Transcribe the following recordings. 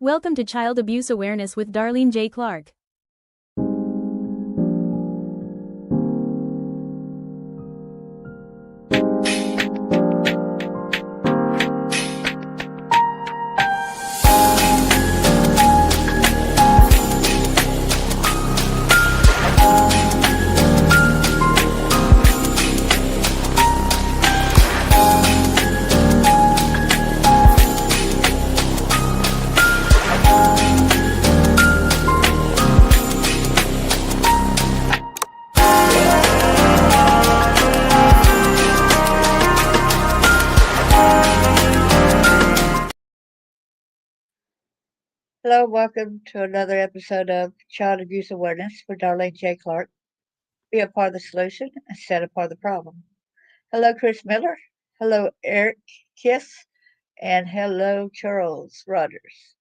Welcome to Child Abuse Awareness with Darlene J. Clark. Hello, welcome to another episode of Child Abuse Awareness with Darlene J. Clark. Be a part of the solution instead of part of the problem. Hello, Chris Miller. Hello, Eric Kiss. And hello, Charles Rogers.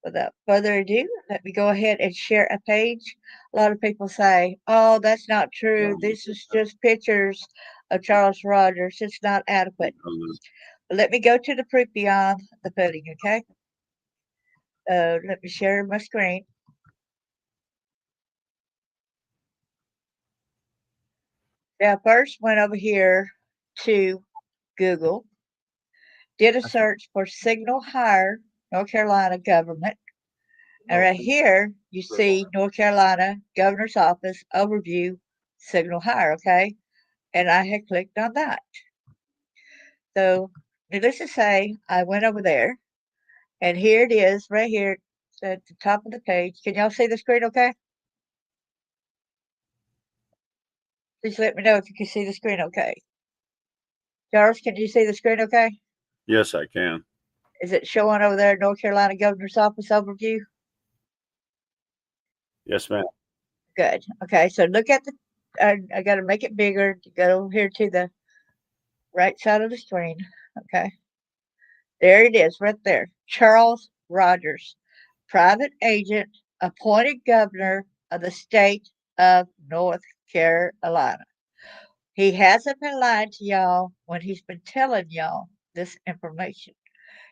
Without further ado, let me go ahead and share a page. A lot of people say, oh, that's not true. This is just pictures of Charles Rogers. It's not adequate. But let me go to the proof beyond the pudding, okay? Let me share my screen. Now, first went over here to Google, did a search for Signal Hire, North Carolina government. And right here, you see North Carolina Governor's Office overview Signal Hire, okay? And I had clicked on that. So, needless to say, I went over there, and here it is right here at the top of the page. Can y'all see the screen okay? Please let me know if you can see the screen okay. Charles, can you see the screen okay? Yes, I can. Is it showing over there, North Carolina Governor's Office overview? Yes, ma'am. Good. Okay, so look at the, I got to make it bigger. Go over here to the right side of the screen. Okay. There it is, right there. Charles Rogers, private agent, appointed governor of the state of North Carolina. He hasn't been lying to y'all when he's been telling y'all this information.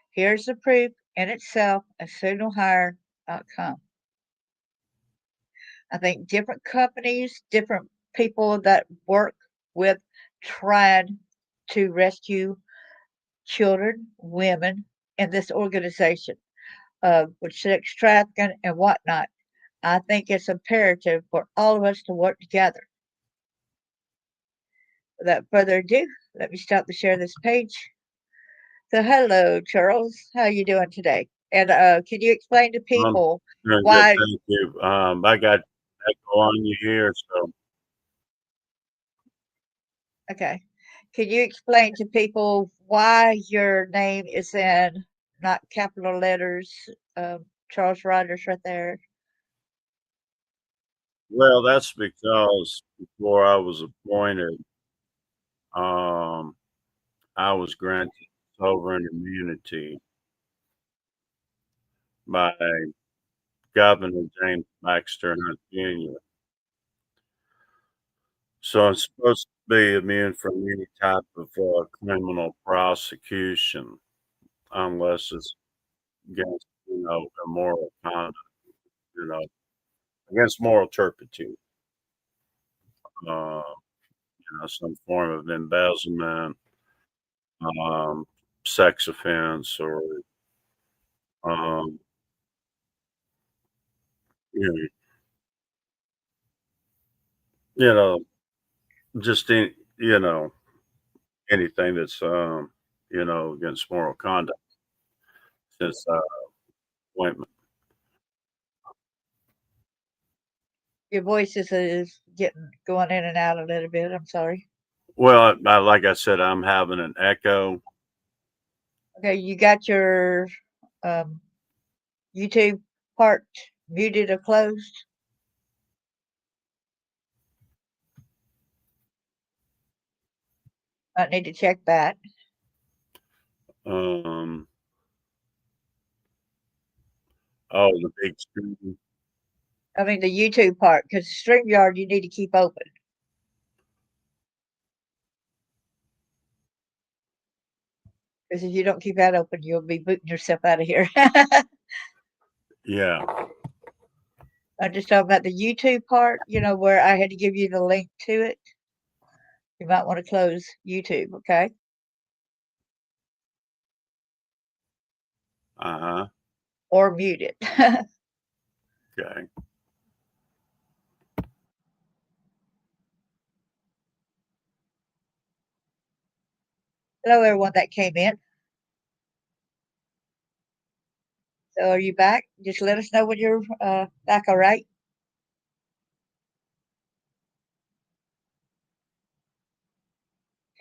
Here's the proof in itself at signalhire.com. I think different companies, different people that work with trying to rescue children, women in this organization with sex trafficking and whatnot. I think it's imperative for all of us to work together. Without further ado, let me start to share this page. So, hello, Charles. How you doing today? And can you explain to people Very good, why? thank you. I got echo on you here, so Okay. Can you explain to people why your name is in not capital letters, Charles Rogers right there? well, that's because before I was appointed, um, I was granted sovereign immunity by Governor James Baxter Hunt Jr. So I'm supposed to be immune from any type of criminal prosecution unless it's against, immoral conduct, you know, against moral turpitude. Some form of embezzlement, um, sex offense, or um, you know, you know, just anything that's against moral conduct since appointment. Your voice is getting going in and out a little bit. I'm sorry. Well, like I said, I'm having an echo. Okay, you got your um, YouTube part muted or closed? I need to check that. Um, oh, the big screen. I mean the YouTube part, because StreamYard you need to keep open. Because if you don't keep that open, you'll be booting yourself out of here. Yeah. I'm just talking about the YouTube part, where I had to give you the link to it. You might want to close YouTube, okay? Uh-huh. Or mute it. Okay. Hello, everyone that came in. So are you back? Just let us know when you're back, all right?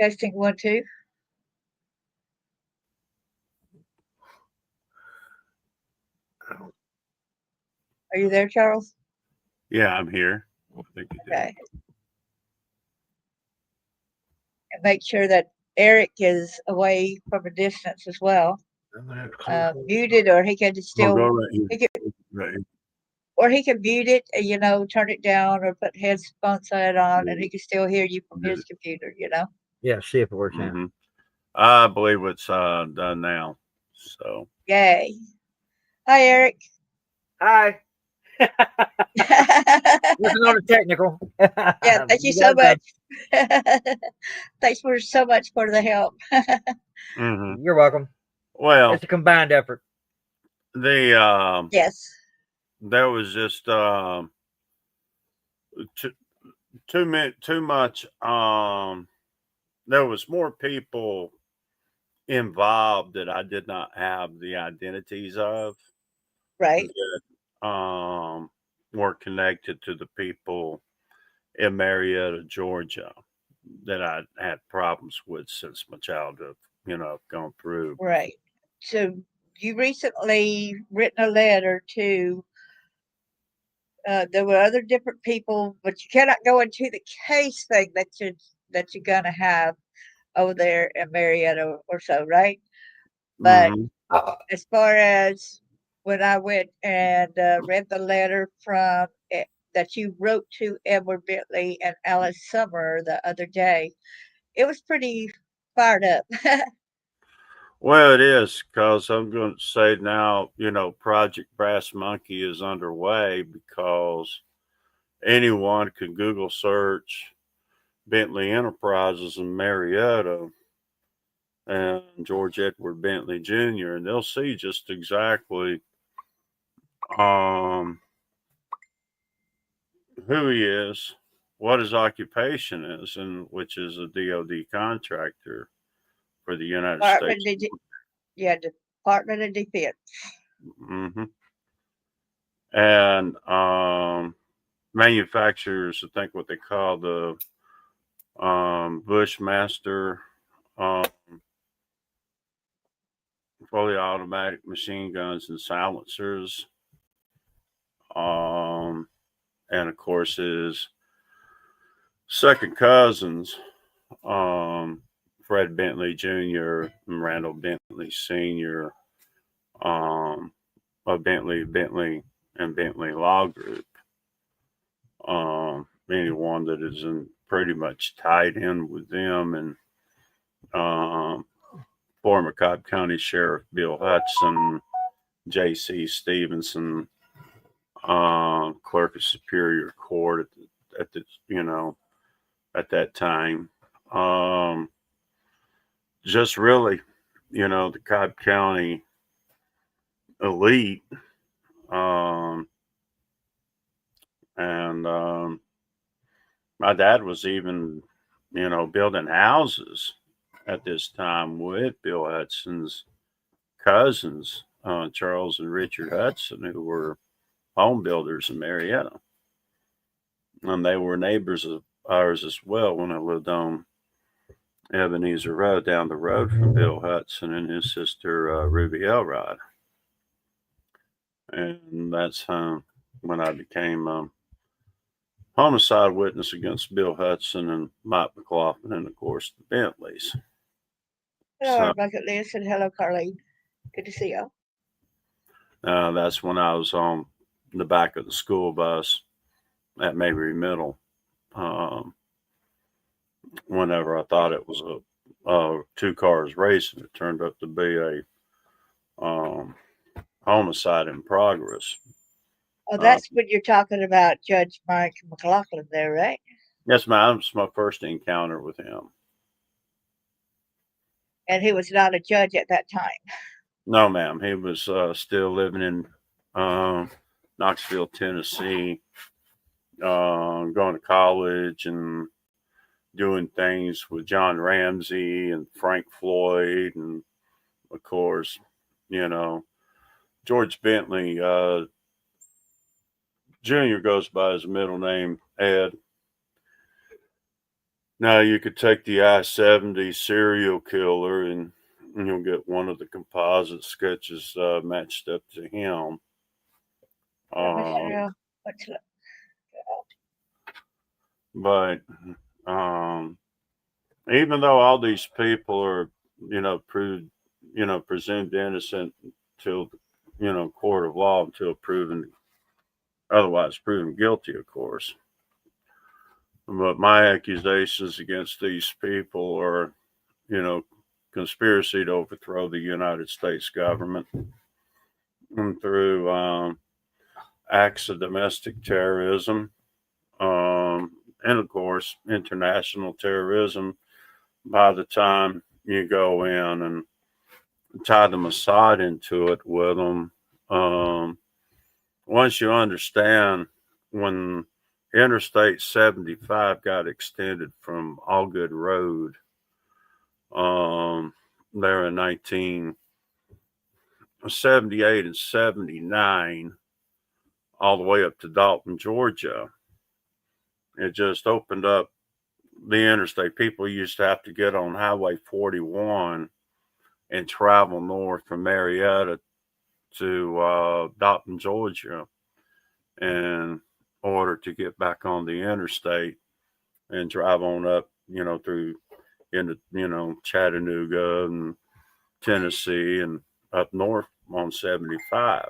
Testing 1, 2. Are you there, Charles? Yeah, I'm here. I think you did. Okay. And make sure that Eric is away from a distance as well. Muted, or he can We'll still, go right here. he can, Right here. or he can mute it, and, turn it down or put headphones on, and he can still hear you from his computer. Yeah, see if it works out. Mm-hmm. I believe it's done now. So Yay. Hi, Eric. Hi. Listen on the technical. Yeah, thank you so much. Thanks so much for the help. mm-hmm. You're welcome. Well, It's a combined effort. the Yes. there was just too much there was more people involved that I did not have the identities of Right. that were connected to the people in Marietta, Georgia, that I had problems with since my childhood, gone through. Right. So you recently written a letter to. There were other different people, but you cannot go into the case thing that you're gonna have over there in Marietta or so, right? But Mhm. as far as when I went and read the letter that you wrote to Edward Bentley and Alice Summer the other day, it was pretty fired up. Well, it is because I'm going to say now, Project Brass Monkey is underway because anyone can Google search Bentley Enterprises in Marietta and George Edward Bentley Jr., and they'll see just exactly um, who he is, what his occupation is, and which is a DoD contractor for the United States. Department of Defense. Mm-hmm. And manufacturers, I think what they call the Bushmaster fully automatic machine guns and silencers. And of course, his second cousins, Fred Bentley Jr. and Randall Bentley Sr., of Bentley, and Bentley Law Group. Anyone that is pretty much tied in with them, and former Cobb County Sheriff Bill Hudson, J.C. Stevenson, clerk of Superior Court at that time. Just really, the Cobb County elite, and my dad was even, building houses at this time with Bill Hudson's cousins, Charles and Richard Hudson, who were home builders in Marietta. And they were neighbors of ours as well when I lived on Ebenezer Road, down the road from Bill Hudson and his sister Ruby Elrod. And that's when I became homicide witness against Bill Hudson and Mike McLaughlin, and of course the Bentleys. Hello, So our bucket list, and hello, Carlene. Good to see you. that's when I was on the back of the school bus at Mabry Middle. Whenever I thought it was two cars racing, it turned up to be homicide in progress. Oh, that's when you're talking about Judge Mike McLaughlin there, right? Yes, ma'am. It's my first encounter with him. And he was not a judge at that time. No, ma'am. He was still living in Knoxville, Tennessee, going to college and doing things with John Ramsey and Frank Floyd, and of course, George Bentley Jr. goes by his middle name, Ed. Now you could take the I-70 serial killer and you'll get one of the composite sketches matched up to him. But even though all these people are, proved, presumed innocent till, court of law until otherwise proven guilty, of course. But my accusations against these people are, conspiracy to overthrow the United States government and through acts of domestic terrorism, and of course, international terrorism. By the time you go in and tie the Mossad into it with them, once you understand when Interstate 75 got extended from Allgood Road there in 1978 and 79 all the way up to Dalton, Georgia, it just opened up the interstate. People used to have to get on Highway 41 and travel north from Marietta to Dalton, Georgia, in order to get back on the interstate and drive on up, through into, Chattanooga and Tennessee and up north on 75.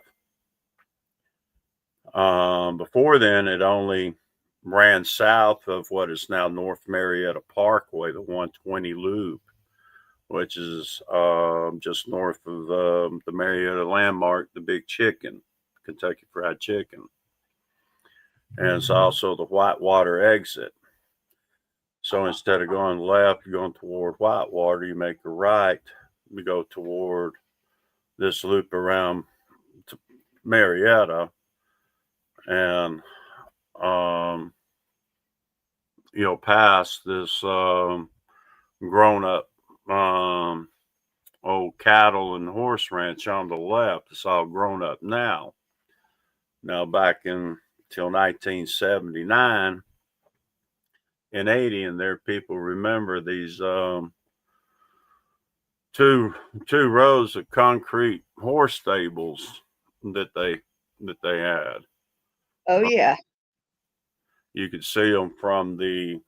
Before then, it only ran south of what is now North Marietta Parkway, the 120 loop, which is just north of the Marietta landmark, the Big Chicken, Kentucky Fried Chicken. And it's also the Whitewater exit. So instead of going left, you're going toward Whitewater, you make a right, you go toward this loop around to Marietta, and past this grown up old cattle and horse ranch on the left. It's all grown up now. Now back in till 1979 and 80, and there people remember these two rows of concrete horse stables that they had. Oh yeah. You could see them from the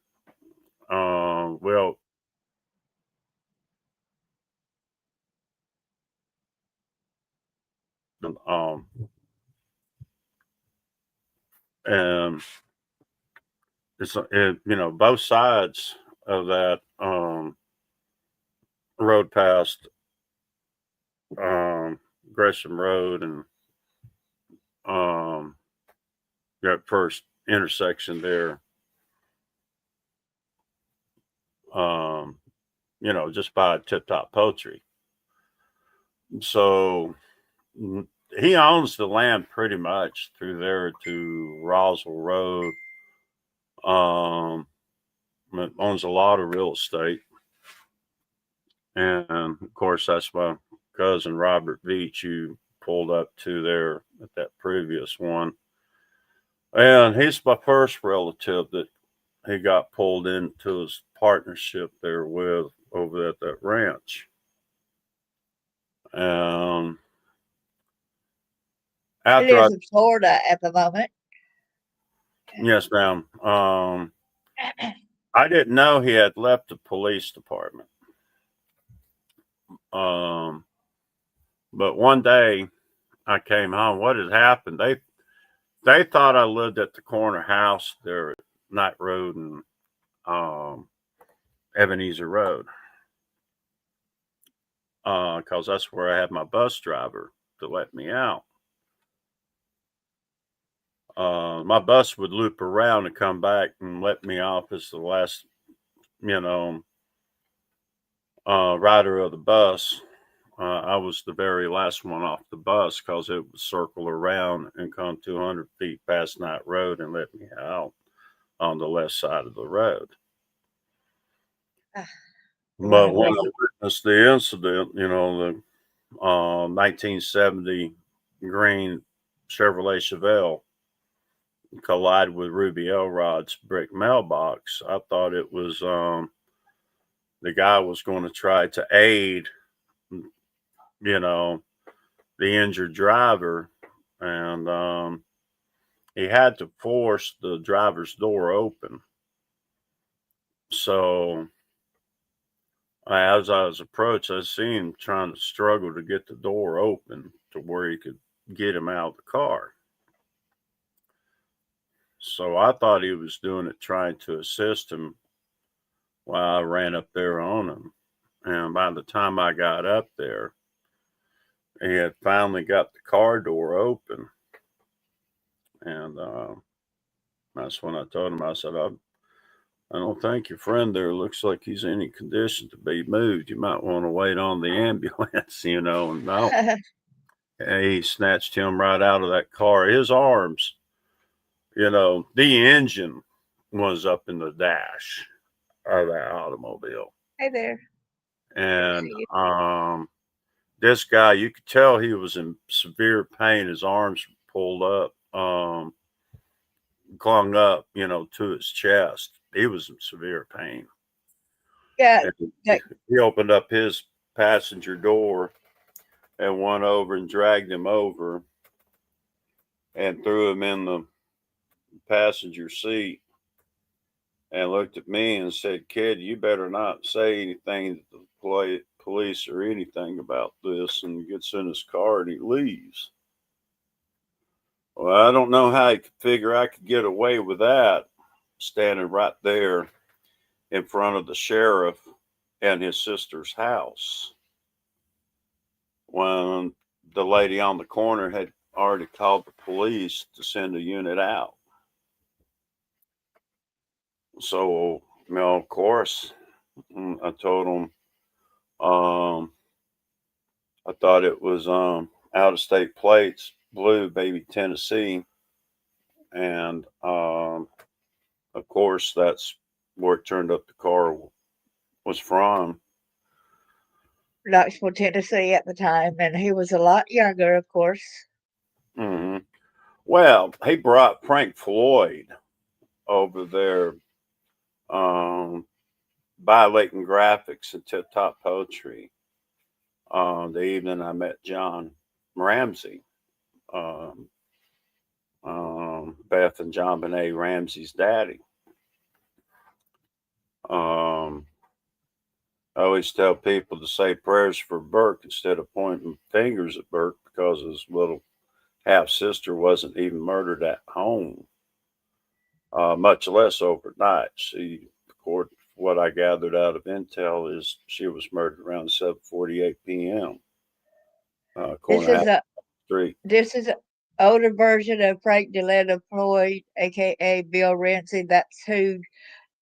and both sides of that road past Gresham Road and that first intersection there, just by Tip Top Poultry. So he owns the land pretty much through there to Roswell Road. Owns a lot of real estate. And of course, that's my cousin Robert Veach, you pulled up to there at that previous one. And he's my first relative that he got pulled into his partnership there with over at that ranch. He lives in Florida at the moment. Yes, ma'am. I didn't know he had left the police department. But one day I came home. What had happened? They thought I lived at the corner house there at Knight Road and Ebenezer Road, because that's where I had my bus driver. to let me out. My bus would loop around and come back and let me off as the last, rider of the bus. I was the very last one off the bus because it would circle around and come 200 feet past Knight Road and let me out on the left side of the road. But when I witnessed the incident, the 1970 green Chevrolet Chevelle collided with Ruby Elrod's brick mailbox, I thought it was the guy was going to try to aid, the injured driver, and he had to force the driver's door open. So as I was approached, I seen him trying to struggle to get the door open to where he could get him out of the car. So I thought he was doing it trying to assist him while I ran up there on him. And by the time I got up there, he had finally got the car door open. And that's when I told him, I said, I don't think your friend there looks like he's in any condition to be moved. You might want to wait on the ambulance, and no. And he snatched him right out of that car. His arms, the engine was up in the dash of that automobile. Hey there. And this guy, you could tell he was in severe pain. His arms pulled up, clung up, to his chest. He was in severe pain. Yeah. He opened up his passenger door and went over and dragged him over and threw him in the passenger seat and looked at me and said, "Kid, you better not say anything to the police or anything about this." And he gets in his car and he leaves. Well, I don't know how he could figure I could get away with that, standing right there in front of the sheriff and his sister's house, when the lady on the corner had already called the police to send a unit out. So, of course, I told him I thought it was out of state plates, blue, baby, Tennessee. And of course, that's where it turned up the car was from. Knoxville, Tennessee at the time, and he was a lot younger, of course. Mm-hmm. Well, he brought Frank Floyd over there by Leighton Graphics and Tip Top Poetry. The evening I met John Ramsey, Beth and John Benet Ramsey's daddy. I always tell people to say prayers for Burke instead of pointing fingers at Burke, because his little half sister wasn't even murdered at home, much less overnight. She, according to what I gathered out of intel, is she was murdered around 7:48 p.m. This is an older version of Frank Delano Floyd, aka Bill Ramsey. That's who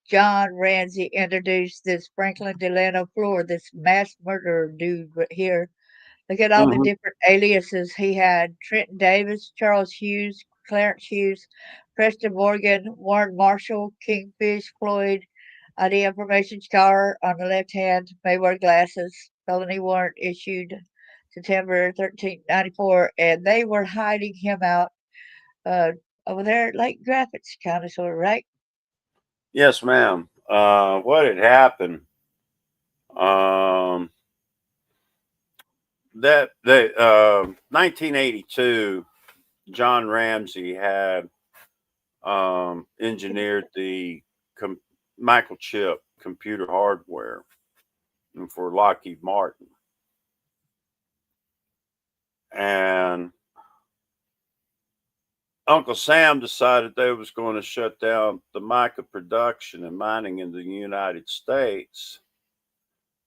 John Ramsey introduced this Franklin Delano Floyd, this mass murderer dude here. Look at all the different aliases he had: Trenton Davis, Charles Hughes, Clarence Hughes, Preston Morgan, Warren Marshall, Kingfish Floyd, ID information scar on the left hand, may wear glasses, felony warrant issued September 13, 94, and they were hiding him out over there at Lake Graphics, kind of, sort of, right? Yes, ma'am. What had happened? That 1982, John Ramsey had engineered the microchip computer hardware for Lockheed Martin, and Uncle Sam decided they was going to shut down the mica production and mining in the United States.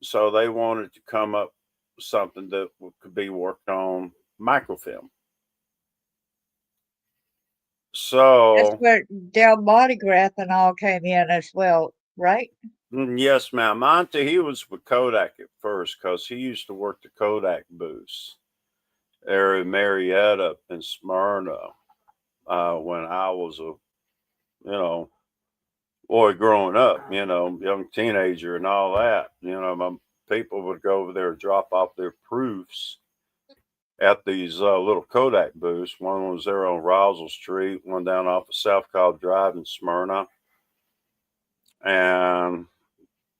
So they wanted to come up with something that could be worked on microfilm. That's So, where Del Montegraph and all came in as well, right? yes, ma'am. Monty, he was with Kodak at first because he used to work the Kodak booths there in Marietta and Smyrna when I was a, boy growing up, young teenager and all that. My people would go over there and drop off their proofs at these little Kodak booths. One was there on Roswell Street, one down off of South Cobb Drive in Smyrna. And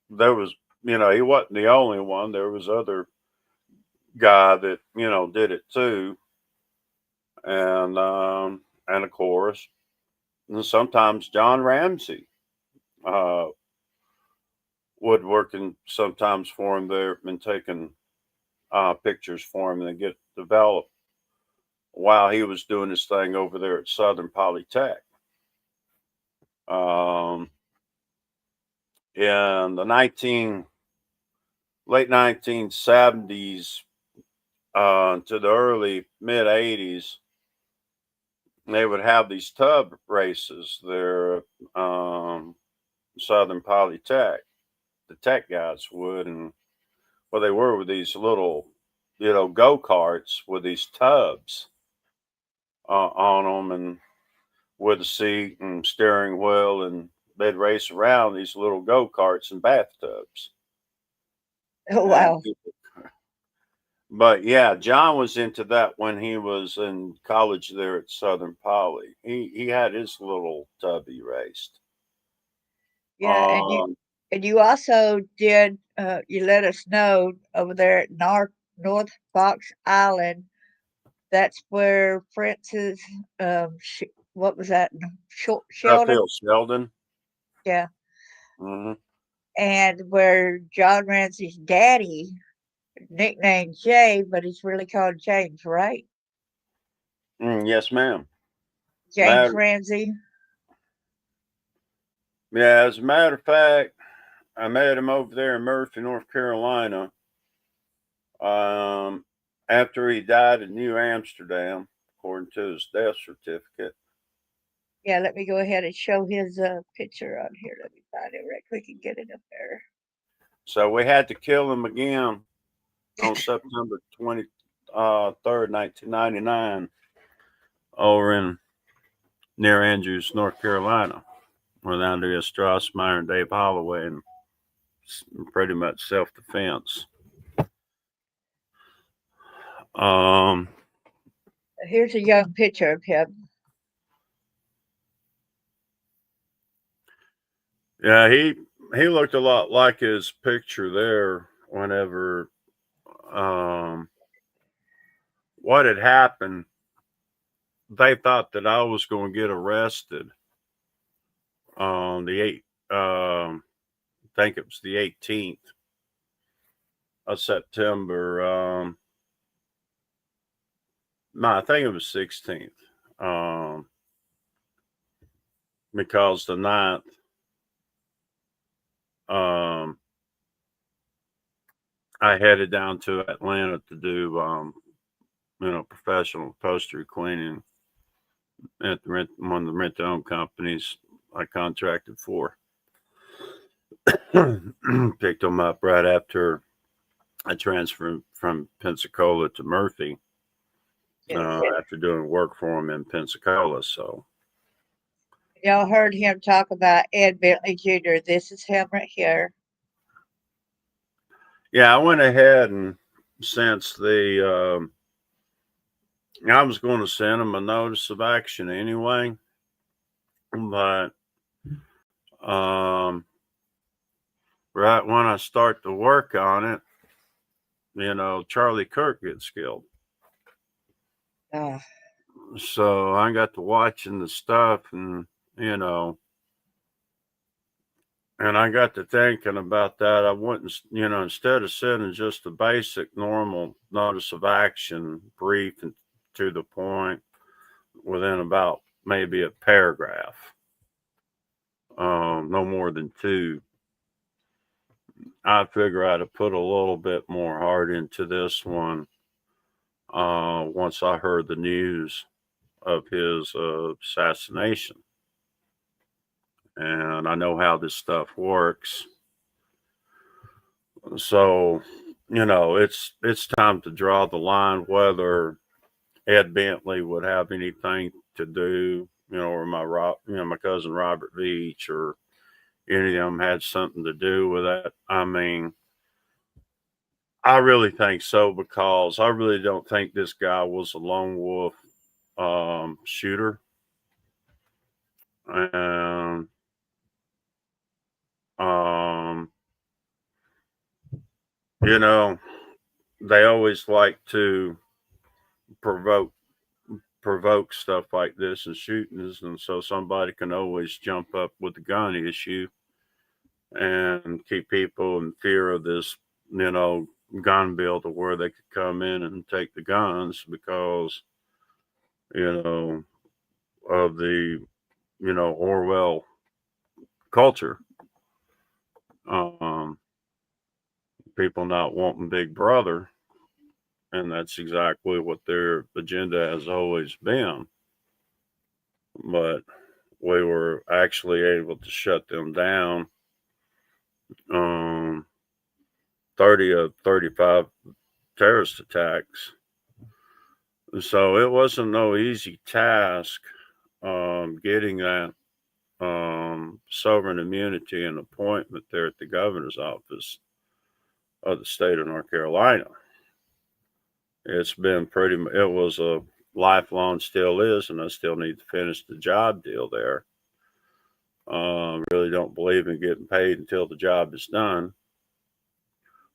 there was, he wasn't the only one. There was other guy that, did it too. And of course, and sometimes John Ramsey uh, would working sometimes for him there and taking pictures for him and get developed while he was doing his thing over there at Southern Polytech. In the late 1970s to the early mid 80s, they would have these tub races there, Southern Polytech. The tech guys would, and what they were with these little, go karts with these tubs on them, and with a seat and steering wheel, and they'd race around these little go karts and bathtubs. Oh, And wow. But yeah, John was into that when he was in college there at Southern Poly. He had his little tub he raced. Yeah, and you also did you let us know over there at North Fox Island. That's where Francis what was that? Sheldon? Duffield Sheldon. Yeah. Hmm. And where John Ramsey's daddy, nicknamed Jay, but he's really called James, right? Yes, ma'am. James Ramsey. Yeah, as a matter of fact, I met him over there in Murphy, North Carolina. After he died in New Amsterdam, according to his death certificate. Yeah, let me go ahead and show his picture on here. Let me find it right quick and get it up there. So we had to kill him again on September 23rd, 1999, over near Andrews, North Carolina, with Andrea Strassmeyer and Dave Holloway, and pretty much self-defense. Here's a young picture of him. Yeah, he looked a lot like his picture there whenever what had happened. They thought that I was going to get arrested on I think it was the 18th of September. No, I think it was 16th. Because the 9th, I headed down to Atlanta to do, professional upholstery cleaning at one of the rent-to-own companies I contracted for. Picked them up right after I transferred from Pensacola to Murphy. After doing work for him in Pensacola. So y'all heard him talk about Ed Bentley Jr. This is him right here. Yeah, I went ahead and since I was going to send him a notice of action anyway, but right when I start to work on it, Charlie Kirk gets killed. So I got to watching the stuff, and and I got to thinking about that. I wouldn't, instead of sending just a basic normal notice of action, brief and to the point, within about maybe a paragraph, no more than two, I figure I'd have put a little bit more heart into this one once I heard the news of his assassination. And I know how this stuff works. So, it's time to draw the line whether Ed Bentley would have anything to do, or my cousin Robert Veach, or any of them had something to do with that. I mean, I really think so, because I really don't think this guy was a lone wolf shooter. And um, they always like to provoke stuff like this and shootings, and so somebody can always jump up with the gun issue and keep people in fear of this, gun bill, to where they could come in and take the guns because, of the, Orwell culture. Um, People not wanting Big Brother, and that's exactly what their agenda has always been. But we were actually able to shut them down. 30 of 35 terrorist attacks. So it wasn't no easy task getting that sovereign immunity and appointment there at the governor's office of the state of North Carolina. It was a lifelong, still is, and I still need to finish the job deal there. Really don't believe in getting paid until the job is done.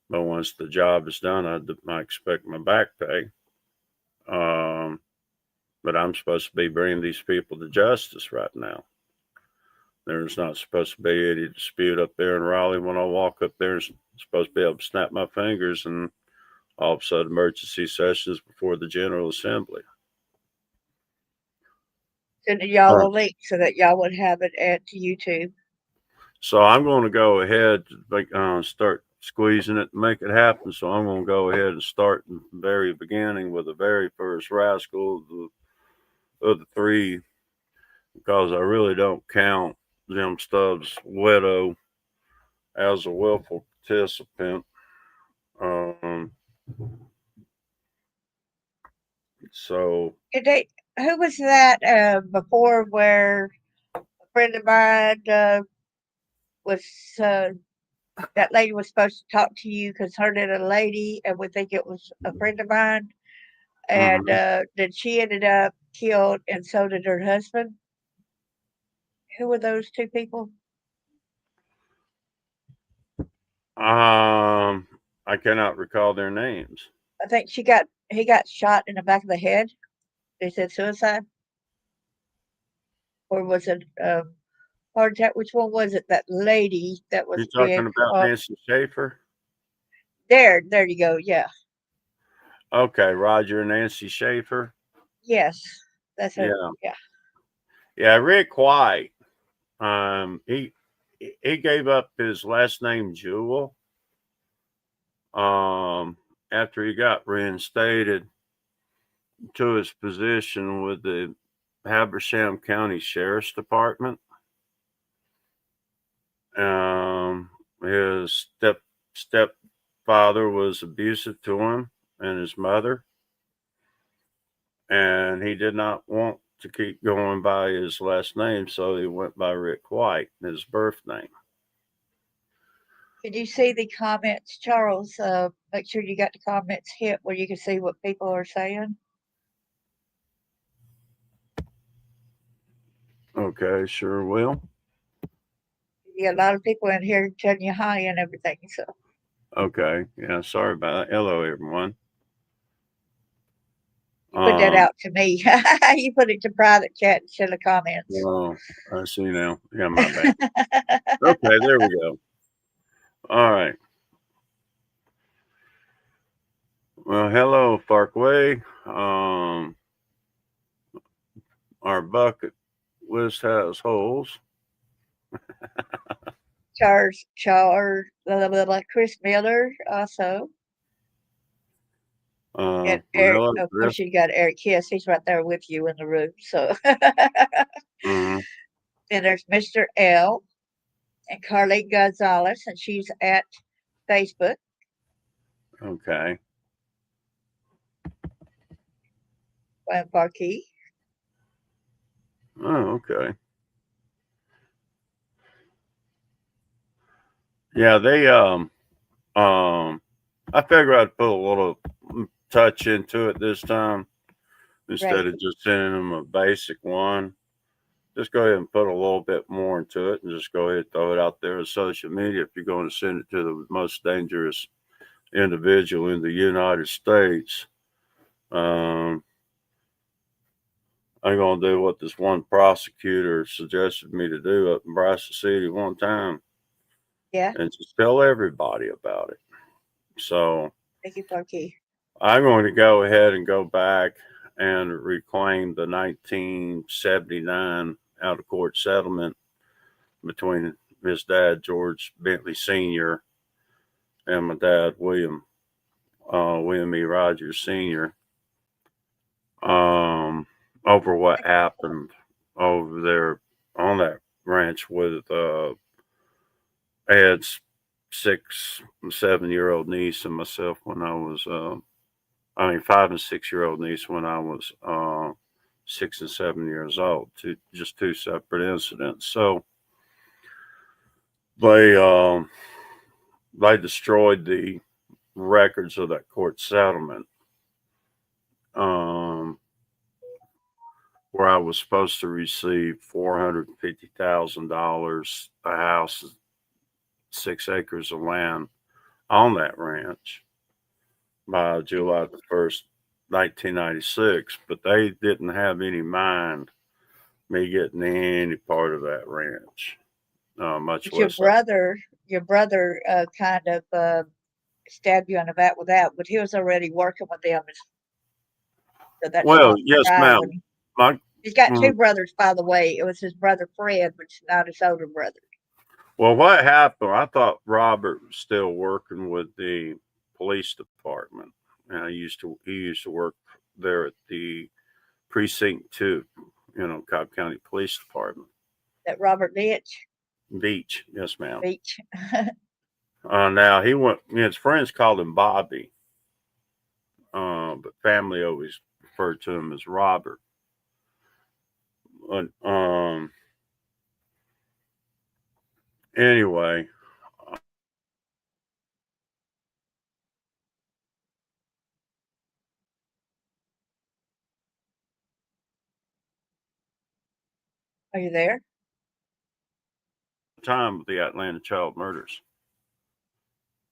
But once the job is done, I expect my back pay. But I'm supposed to be bringing these people to justice right now. There's not supposed to be any dispute up there in Raleigh. When I walk up there, I'm supposed to be able to snap my fingers, and all of a sudden emergency sessions before the General Assembly. Send y'all a link so that y'all would have it to YouTube. So I'm going to go ahead and start squeezing it to make it happen. So I'm going to go ahead and start in the very beginning with the very first rascal of the three, because I really don't count Jim Stubbs' widow as a willful participant. So who was that before, where a friend of mine was that lady was supposed to talk to you because her and a lady, and we think it was a friend of mine, and then she ended up killed, and so did her husband. Who were those two people? I cannot recall their names. I think he got shot in the back of the head. They said suicide, or was it heart attack? Which one was it? That lady that was You're big. talking about Nancy Schaefer? There you go. Yeah. Okay, Roger and Nancy Schaefer. Yes, that's her. Yeah. Rick White. He gave up his last name Jewell after he got reinstated to his position with the Habersham County Sheriff's Department. His stepfather was abusive to him and his mother, and he did not want to keep going by his last name, so he went by Rick White, his birth name. Did you see the comments, Charles? Make sure you got the comments hit where you can see what people are saying. Okay, sure will. Yeah, a lot of people in here telling you hi and everything. So. Okay. Yeah, sorry about that. Hello, everyone. You put that out to me. You put it to private chat instead of comments. Oh, I see now. Yeah, my bad. Okay, there we go. All right. Well, hello, Parkway. Our bucket list has holes. Chris Miller also. And Eric, Really? of course, you got Eric Kiss. He's right there with you in the room. So, Mm-hmm. then there's Mr. L and Carly Gonzalez, and she's at Facebook. Okay. Glenn Barkey. Oh, okay. Yeah, I figure I'd put a little touch into it this time instead Right. of just sending them a basic one. Just go ahead and put a little bit more into it and just go ahead and throw it out there on social media if you're going to send it to the most dangerous individual in the United States. I'm going to do what this one prosecutor suggested me to do up in Bryson City one time. Yeah. And just tell everybody about it. So Thank you, Barkey. I'm going to go ahead and go back and reclaim the 1979 out of court settlement between his dad, George Bentley Sr., and my dad, William E. Rogers Sr., over what happened over there on that ranch with Ed's 6 and 7-year-old niece and myself when I was 5 and 6-year-old niece when I was 6 and 7 years old. Just two separate incidents. So they destroyed the records of that court settlement, where I was supposed to receive $450,000, a house, 6 acres of land on that ranch by July the 1st, 1996, but they didn't have any mind me getting any part of that ranch, much But your less. brother kind of stabbed you in the back with that, but he was already working with them. So that's Well, not yes, right. ma'am. He's got two brothers, by the way. It was his brother Fred, but not his older brother. Well, what happened? I thought Robert was still working with the police department. And he used to work there at the precinct 2, Cobb County Police Department. That Robert Beach. Yes, ma'am. Beach. Now he went. His friends called him Bobby, but family always referred to him as Robert. Anyway. Are you there? Time with the Atlanta child murders,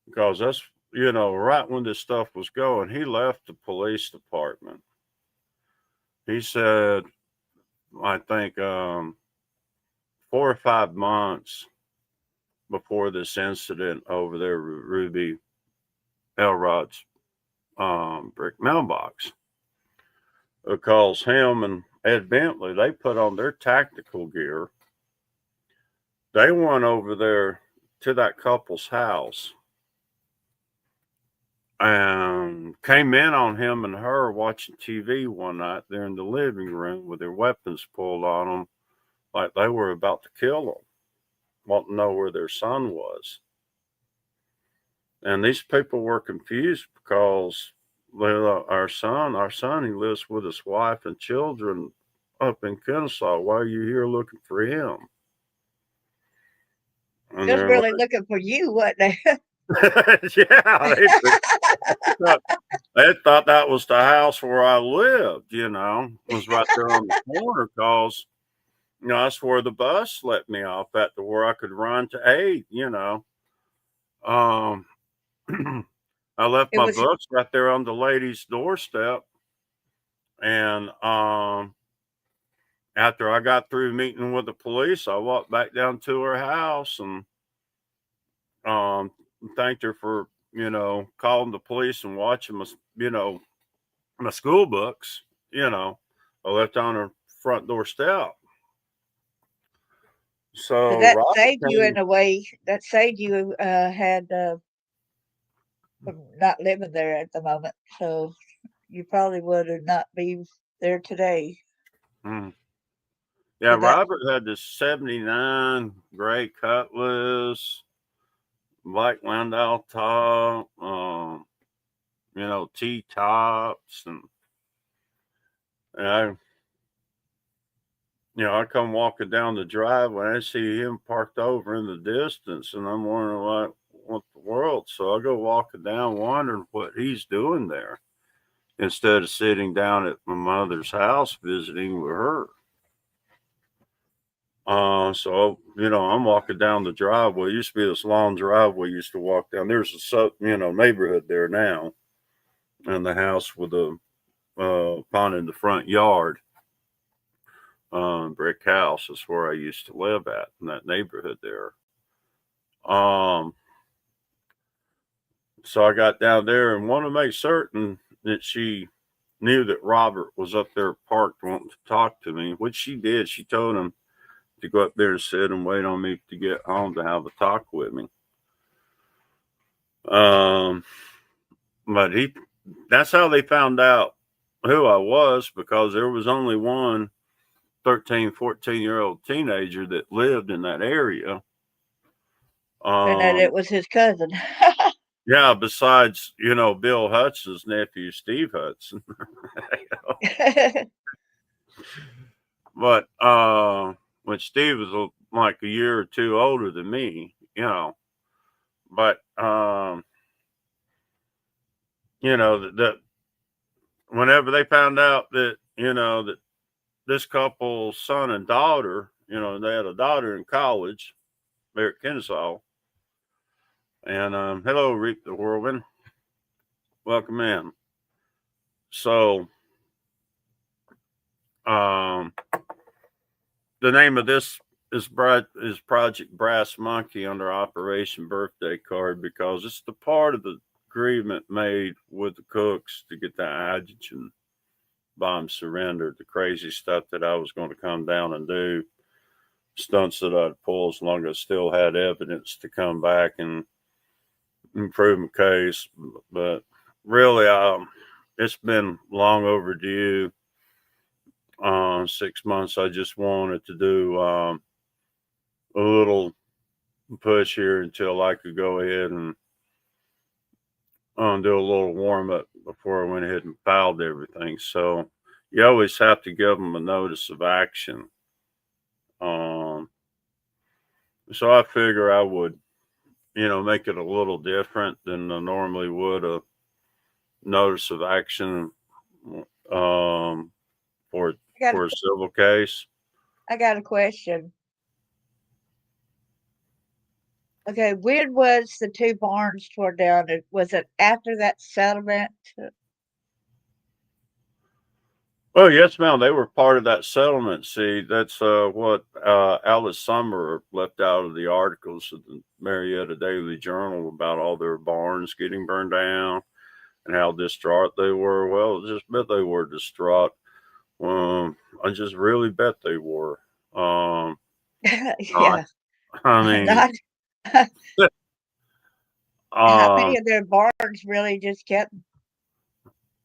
because that's right when this stuff was going, he left the police department. He said, I think 4 or 5 months before this incident over there, Ruby Elrod's brick mailbox, because him and Ed Bentley, they put on their tactical gear. They went over there to that couple's house and came in on him and her watching TV one night there in the living room with their weapons pulled on them, like they were about to kill them, wanting to know where their son was. And these people were confused because our son, he lives with his wife and children up in Kennesaw. Why are you here looking for him? And He was really looking for you, wasn't they? Yeah, they thought that was the house where I lived, it was right there on the corner, because, that's where the bus let me off at, to where I could run to aid, I left my books right there on the lady's doorstep. And after I got through meeting with the police, I walked back down to her house and thanked her for, calling the police and watching my, my school books, I left on her front door step. So that saved you in a way. That saved you from not living there at the moment. So you probably would not be there today. Mm. Yeah, But that, Robert had this 79 gray Cutlass, black Landau top, T tops, and I, I come walking down the driveway and I see him parked over in the distance, and I'm wondering what the world. So I go walking down, wondering what he's doing there, instead of sitting down at my mother's house visiting with her. So I'm walking down the driveway. It used to be this long driveway. Used to walk down. There's a neighborhood there now, and the house with a pond in the front yard. Brick house is where I used to live at in that neighborhood there. So I got down there and wanted to make certain that she knew that Robert was up there parked wanting to talk to me, which she did. She told him to go up there and sit and wait on me to get home to have a talk with me. But that's how they found out who I was, because there was only one 13, 14-year-old teenager that lived in that area. and that it was his cousin. Yeah, besides, Bill Hudson's nephew, Steve Hudson. But when Steve was like a year or two older than me, but that whenever they found out that that this couple's son and daughter, they had a daughter in college there at Kennesaw, and hello, Reap the Whirlwind, welcome in. So the name of this is Project Brass Monkey under Operation Birthday Card, because it's the part of the agreement made with the cooks to get that hydrogen bomb surrendered. The crazy stuff that I was going to come down and do, stunts that I'd pull as long as I still had evidence to come back and improve my case. But really, it's been long overdue. 6 months. I just wanted to do a little push here until I could go ahead and do a little warm up before I went ahead and filed everything. So you always have to give them a notice of action. So I figure I would, make it a little different than I normally would a notice of action for a civil case. I got a question. Okay, when was the two barns torn down? Was it after that settlement? Oh, yes, ma'am. They were part of that settlement. See, that's what Alice Summer left out of the articles of the Marietta Daily Journal about all their barns getting burned down and how distraught they were. Well, I just bet they were distraught. I just really bet they were. Yeah. I mean, Not, how many uh, of their barns really just kept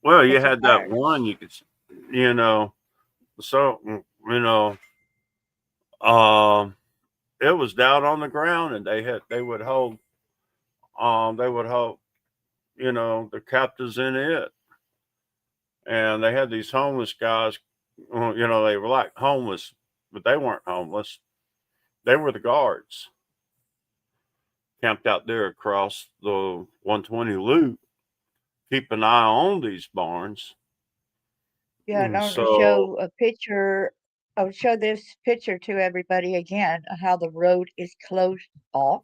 well, you catching had that fire? one you could, so, it was down on the ground, and they would hold, the captives in it, and they had these homeless guys. They were like homeless, but they weren't homeless. They were the guards camped out there across the 120 loop, keep an eye on these barns. Yeah, and I'm going to So, show a picture. I'll show this picture to everybody again of how the road is closed off.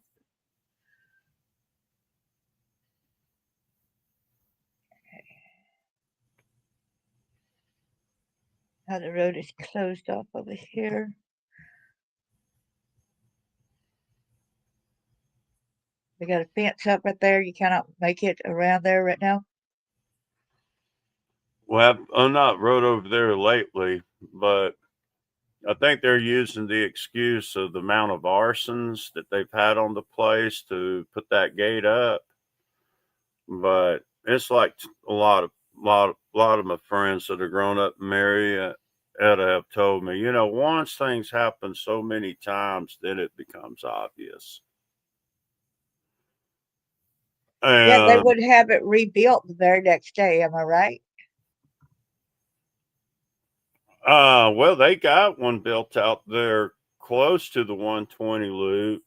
How the road is closed off over here. We got a fence up right there. You cannot make it around there right now. well, I'm not rode over there lately, but I think they're using the excuse of the amount of arsons that they've had on the place to put that gate up. But it's like a lot of lot of my friends that have grown up in Marietta have told me, once things happen so many times, then it becomes obvious. Yeah, they And would have it rebuilt the very next day. Am I right? well, they got one built out there close to the 120 loop.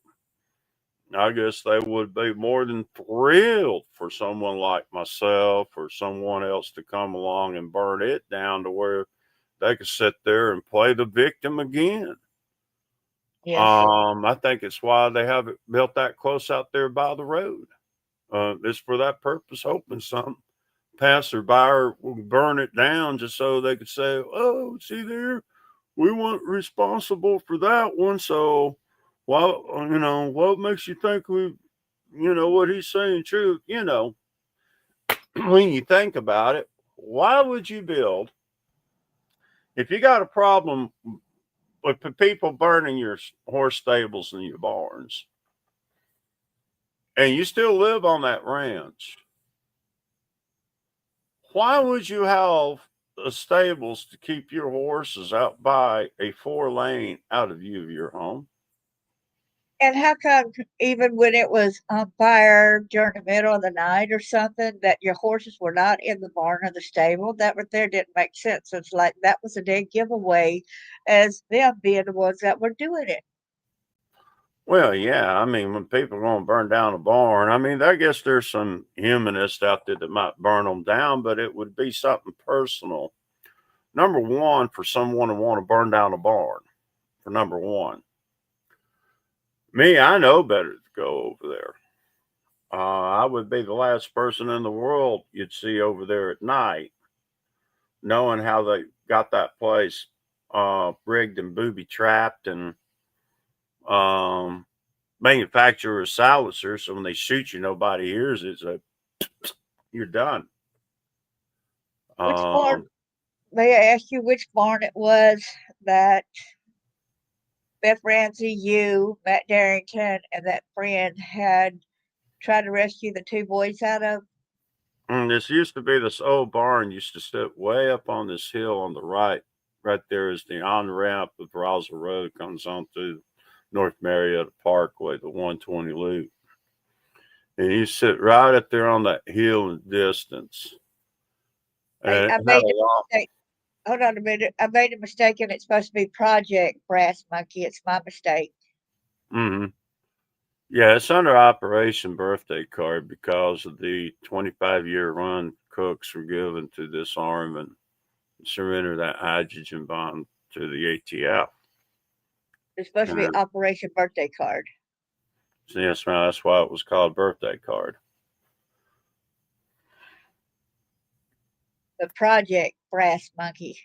I guess they would be more than thrilled for someone like myself or someone else to come along and burn it down to where they could sit there and play the victim again. Yes. I think it's why they have it built that close out there by the road. It's for that purpose, hoping some passerby will burn it down just so they could say, "Oh, see there, we weren't responsible for that one." So, what makes you think what he's saying true? When you think about it, why would you build if you got a problem with the people burning your horse stables and your barns, and you still live on that ranch? Why would you have stables to keep your horses out by a 4 lane out of view of your home? And how come even when it was on fire during the middle of the night or something, that your horses were not in the barn or the stable? That right there didn't make sense. It's like that was a dead giveaway as them being the ones that were doing it. Well, yeah. I mean, when people are going to burn down a barn, I mean, I guess there's some humanists out there that might burn them down, but it would be something personal. Number one, for someone to want to burn down a barn, for number one. Me, I know better to go over there. I would be the last person in the world you'd see over there at night, knowing how they got that place rigged and booby trapped and um, manufacturer silencer. So when they shoot you, nobody hears it. So you're done. Which barn, Um, may I ask you which barn it was that Beth Ramsey, you, Matt Darrington, and that friend had tried to rescue the two boys out of? this used to be this old barn used to sit way up on this hill on the right. Right there is the on ramp of Roswell Road comes on through North Marietta Parkway, the 120 loop. And you sit right up there on that hill in the distance. And Hey, it I had made a a lot. mistake. Hold on a minute. I made a mistake and it's supposed to be Project Brass Monkey. It's my mistake. Hmm. Yeah, it's under Operation Birthday Card because of the 25-year run Cooks were given to disarm and surrender that hydrogen bomb to the ATF. It's supposed to be And Operation Birthday Card. so yes, ma'am, that's why it was called Birthday Card. The Project Brass Monkey.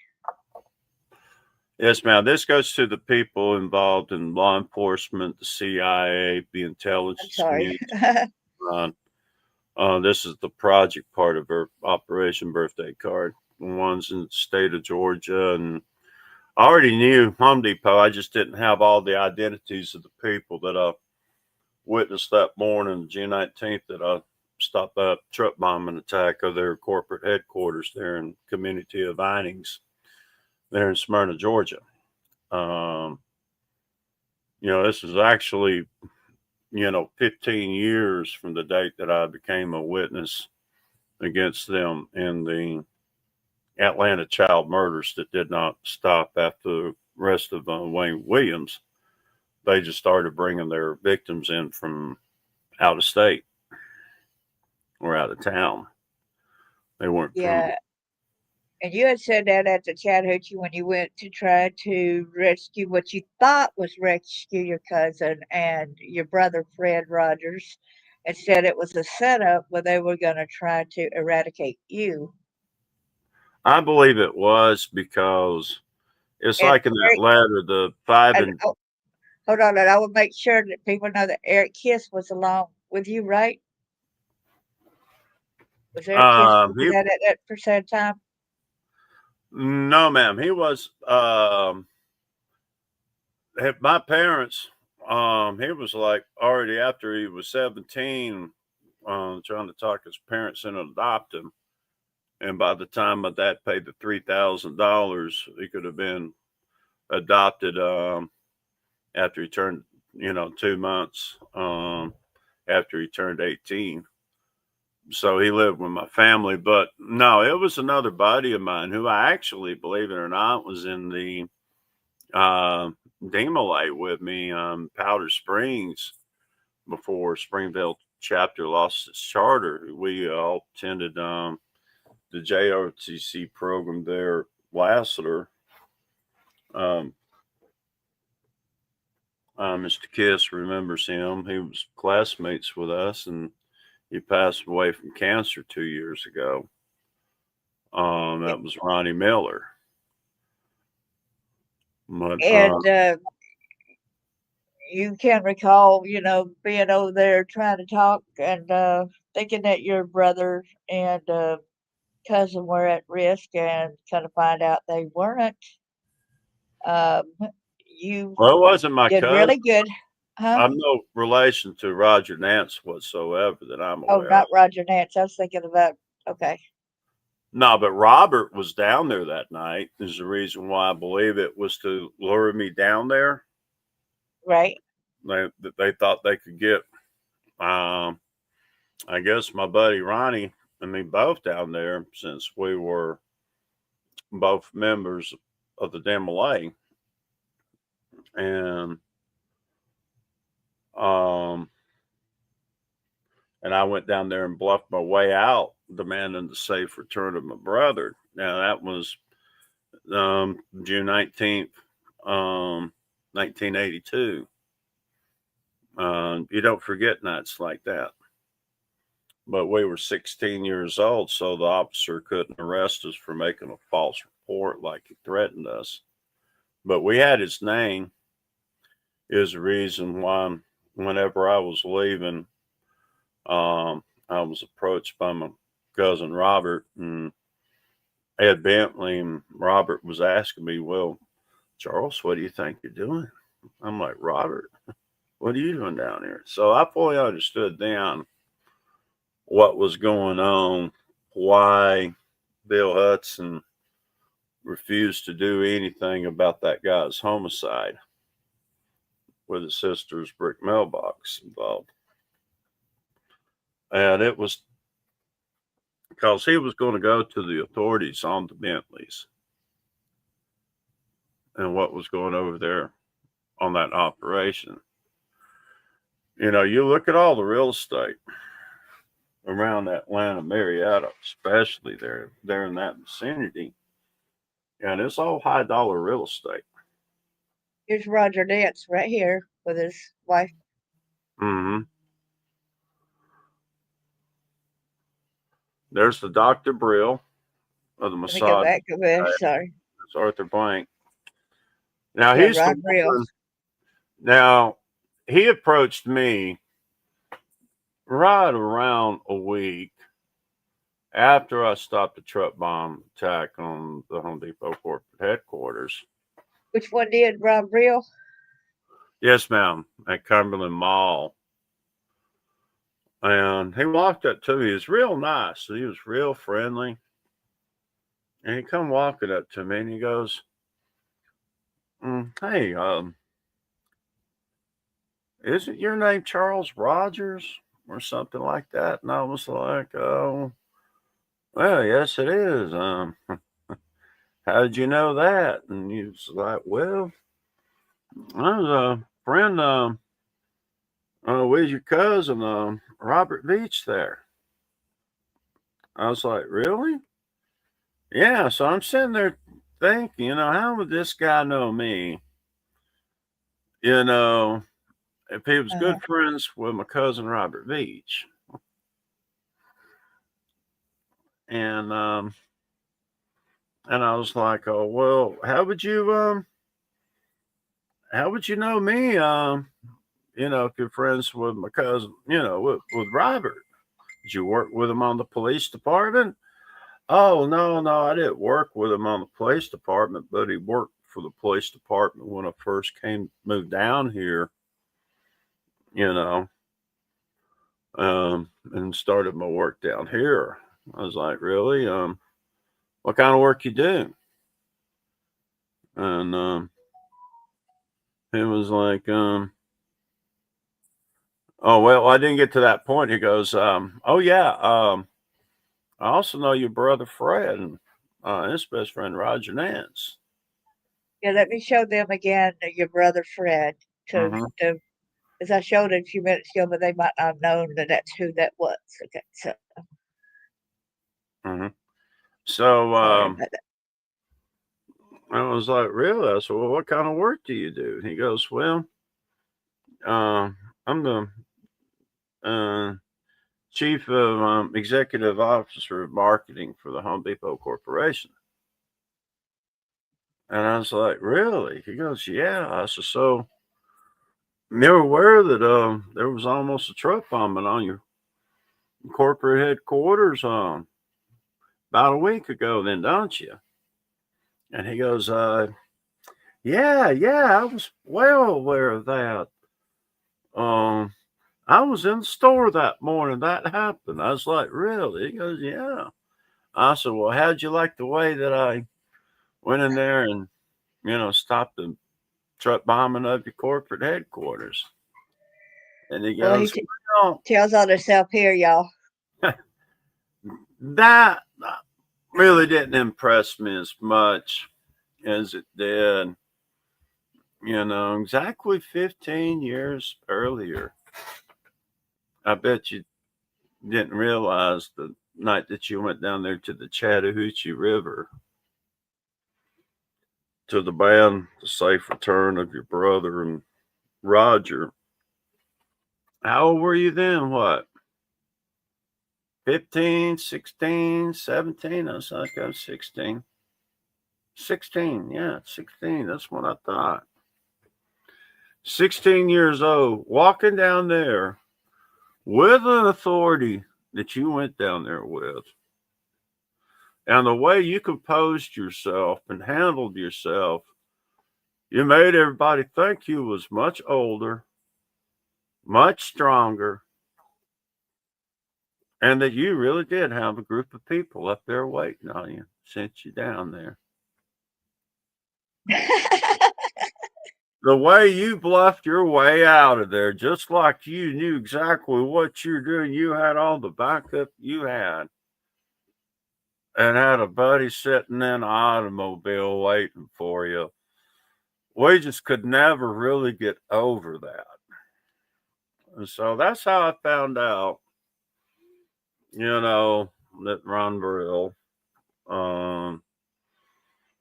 Yes, ma'am. This goes to the people involved in law enforcement, the CIA, the I'm intelligence sorry. community. This is the project part of her Operation Birthday Card. The ones in the state of Georgia, and I already knew Home Depot. I just didn't have all the identities of the people that I witnessed that morning, June 19th, that I stopped that truck bombing attack of their corporate headquarters there in community of Vinings there in Smyrna, Georgia. Um, this is actually, 15 years from the date that I became a witness against them in the Atlanta child murders that did not stop after the rest of Wayne Williams. They just started bringing their victims in from out of state or out of town. They weren't criminal. Yeah. And you had said that at the Chattahoochee when you went to try to rescue what you thought was rescue your cousin and your brother, Fred Rogers, and said it was a setup where they were going to try to eradicate you. I believe it was because it's And like in that Eric, letter, the five and and oh, hold on, and I would make sure that people know that Eric Kiss was along with you, right? Was Eric Kiss with you he at that percent time? no ma'am he was my parents he was like already after he was 17 trying to talk his parents into adopt him And by the time my dad paid the $3,000, he could have been adopted after he turned, 2 months after he turned 18. So he lived with my family. But no, it was another buddy of mine who I actually, believe it or not, was in the Demolay with me, Powder Springs, before Springville chapter lost its charter. We all attended the JRTC program there, Lassiter. Mr. Kiss remembers him. He was classmates with us, and he passed away from cancer 2 years ago. That was Ronnie Miller. But, And you can recall, being over there trying to talk and thinking that your brother and cousin were at risk, and kind of find out they weren't. Um, you well, it wasn't my did cousin. really good, huh? I'm no relation to Roger Nance whatsoever that I'm Oh, aware not of. Roger Nance. I was thinking about, okay. No, but Robert was down there that night. Is the reason why I believe it was to lure me down there. Right. They thought they could get, I guess, my buddy Ronnie and me both down there, since we were both members of the Demolay. And I went down there and bluffed my way out, demanding the safe return of my brother. Now, that was June 19th, 1982. You don't forget nights like that. But we were 16 years old, so the officer couldn't arrest us for making a false report like he threatened us. But we had his name. Is the reason why whenever I was leaving, I was approached by my cousin Robert and Ed Bentley, and Robert was asking me, well, Charles, what do you think you're doing? I'm like, Robert, what are you doing down here? So I fully understood then what was going on, why Bill Hudson refused to do anything about that guy's homicide with his sister's brick mailbox involved. And it was because he was going to go to the authorities on the Bentleys and what was going over there on that operation. You look at all the real estate around Atlanta, Marietta, especially there in that vicinity, and it's all high dollar real estate. Here's Roger Nance right here with his wife. Mm-hmm. There's the Dr. Brill of the Let me go massage. back a bit. Sorry. It's Arthur Blank. Now Yeah, he's Rod the Brill. one. Now he approached me right around a week after I stopped the truck bomb attack on the Home Depot corporate headquarters. Which one did, Rod Brill? Yes, ma'am, at Cumberland Mall. And he walked up to me. He was real nice. He was real friendly. And he come walking up to me and he goes, hey, isn't your name Charles Rogers or something like that? And I was like, oh, well, yes, it is. How did you know that? And he was like, well, I was a friend with your cousin, Robert Beach there. I was like, really? Yeah. So I'm sitting there thinking, how would this guy know me? If he was good friends with my cousin Robert Beach. And I was like, oh, well, how would you know me? If you're friends with my cousin, with Robert. Did you work with him on the police department? Oh, no, I didn't work with him on the police department, but he worked for the police department when I first moved down here, and started my work down here. I was like, really? what kind of work you do? And he was like, oh, well, I didn't get to that point. He goes, oh, yeah, I also know your brother Fred and his best friend Roger Nance. Yeah, let me show them again your brother Fred. Mm-hmm. As I showed it a few minutes ago, but they might not have known that that's who that was. Okay, so Mm-hmm. So sorry about that. I was like, really? I said, well, what kind of work do you do? He goes, well, I'm the chief of executive officer of marketing for the Home Depot Corporation. And I was like, really? He goes, yeah. I said, so you're aware that there was almost a truck bombing on your corporate headquarters about a week ago, then, don't you? And he goes, yeah, I was well aware of that. I was in the store that morning that happened. I was like, really? He goes, yeah. I said, well, how'd you like the way that I went in there and, stopped the truck bombing of your corporate headquarters? And he Well, he goes, well, tells on himself here, y'all. that really didn't impress me as much as it did, exactly 15 years earlier. I bet you didn't realize the night that you went down there to the Chattahoochee River to the band, The Safe Return of Your Brother and Roger. How old were you then? What? 15, 16, 17? I was like, I was 16. 16, yeah, 16. That's what I thought. 16 years old, walking down there with an authority that you went down there with. And the way you composed yourself and handled yourself, you made everybody think you was much older, much stronger, and that you really did have a group of people up there waiting on you, sent you down there. The way you bluffed your way out of there, just like you knew exactly what you're doing. You had all the backup you had. And had a buddy sitting in an automobile waiting for you. We just could never really get over that. And so that's how I found out, that Ron Brill,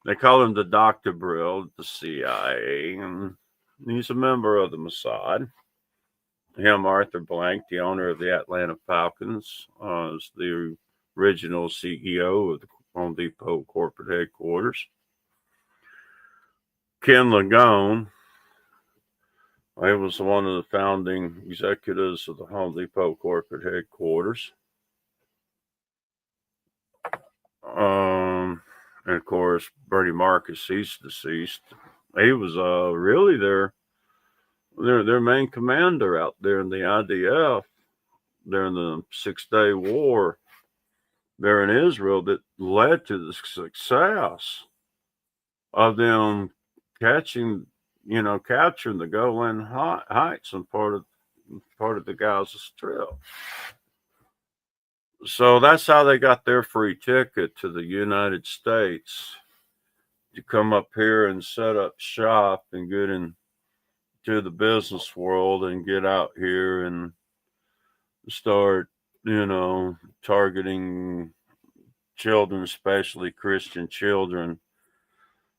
they call him the Dr. Brill at the CIA, and he's a member of the Mossad. Him, Arthur Blank, the owner of the Atlanta Falcons, is the original CEO of the Home Depot corporate headquarters. Ken Lagone, he was one of the founding executives of the Home Depot corporate headquarters. And of course, Bertie Marcus, he's deceased. He was really their main commander out there in the IDF during the 6-day war there in Israel that led to the success of them capturing the Golan Heights and part of the Gaza Strip. So that's how they got their free ticket to the United States to come up here and set up shop and get into the business world and get out here and start, targeting children, especially Christian children,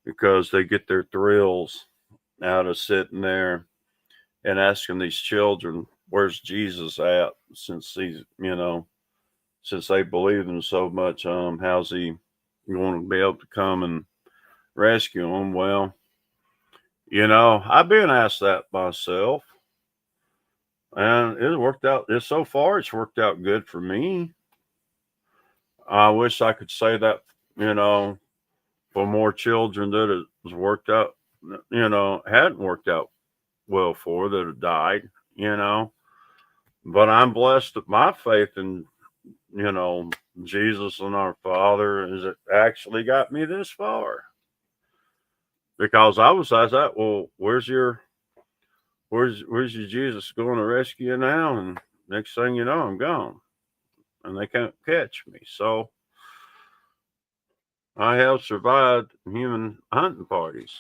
because they get their thrills out of sitting there and asking these children, where's Jesus at? Since since they believe him so much, how's he going to be able to come and rescue them? Well, I've been asked that myself, and it worked out. So far, it's worked out good for me. I wish I could say that, for more children that it was worked out, hadn't worked out well for, that have died, But I'm blessed that my faith in, Jesus and our Father is it actually got me this far. Because I was like, well, where's your Jesus going to rescue you now? And next thing you know, I'm gone. And they can't catch me. So I have survived human hunting parties.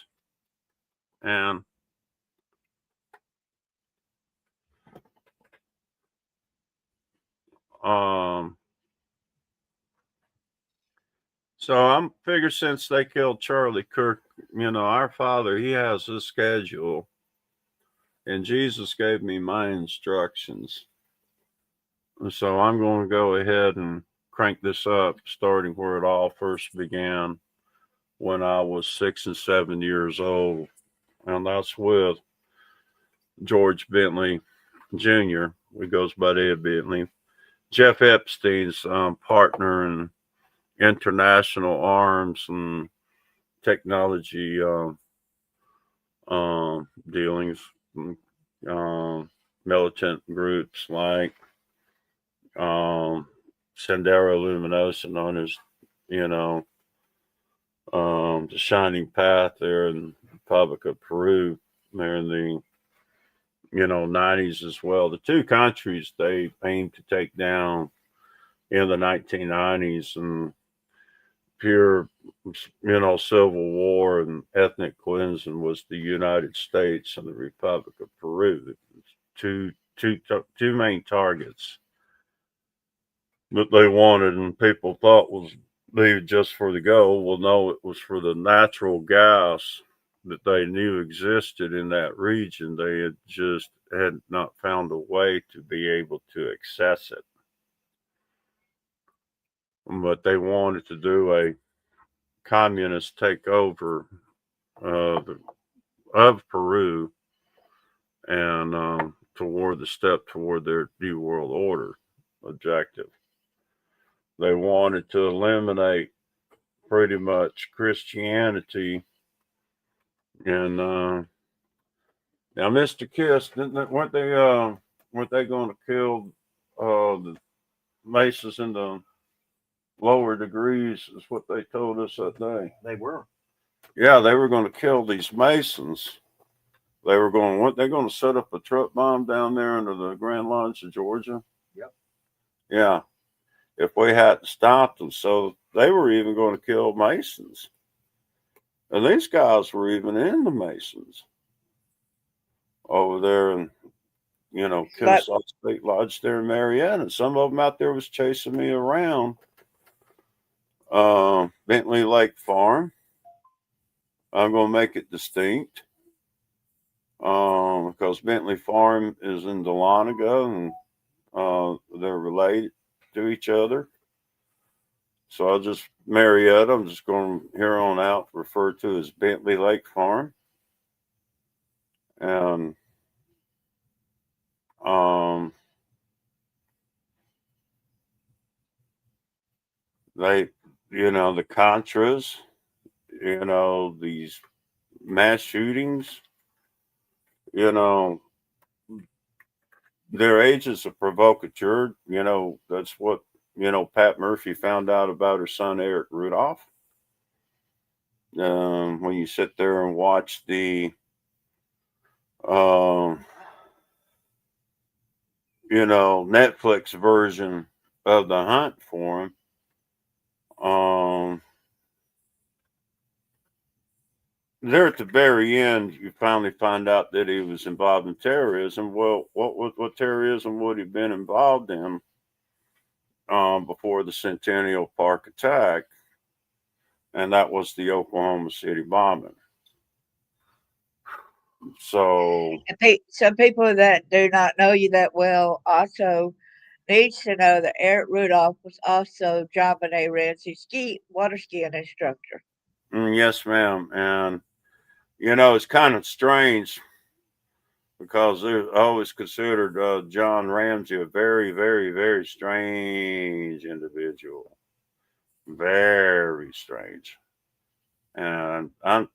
And so I'm figure since they killed Charlie Kirk, our Father, he has his schedule. And Jesus gave me my instructions. And so I'm going to go ahead and crank this up, starting where it all first began when I was 6 and 7 years old. And that's with George Bentley Jr., who goes by Ed Bentley, Jeff Epstein's partner in international arms and technology dealings, militant groups like Sendero Luminosa, known as, the Shining Path there in the Republic of Peru, there in the 90s as well. The two countries they aimed to take down in the 1990s and pure, civil war and ethnic cleansing was the United States and the Republic of Peru. Two main targets that they wanted, and people thought was be just for the gold. Well, no, it was for the natural gas that they knew existed in that region. They had not found a way to be able to access it. But they wanted to do a communist takeover of Peru and toward the step toward their New World Order objective. They wanted to eliminate pretty much Christianity. And now, Mr. Kiss, weren't they going to kill the Masons in the lower degrees? Is what they told us that day. They were. Yeah, they were going to kill these Masons. Weren't they going to set up a truck bomb down there under the Grand Lodge of Georgia? Yep. Yeah. If we hadn't stopped them. So they were even going to kill Masons. And these guys were even in the Masons over there in, Kennesaw State Lodge there in Marietta. And some of them out there was chasing me around Bentley Lake Farm. I'm going to make it distinct because Bentley Farm is in Dahlonega and they're related to each other. So I'll just Marietta. I'm just going here on out refer to as Bentley Lake Farm. And they, the Contras, these mass shootings, they're agents of provocateur. That's what, Pat Murphy found out about her son, Eric Rudolph. When you sit there and watch the, Netflix version of The Hunt for him, there at the very end, you finally find out that he was involved in terrorism. Well, what terrorism would he have been involved in before the Centennial Park attack? And that was the Oklahoma City bombing. So some people that do not know you that well also needs to know that Eric Rudolph was also John Benet Ramsey's water skiing instructor. Yes, ma'am. And, it's kind of strange because I always considered John Ramsey a very, very, very strange individual. Very strange. And I'm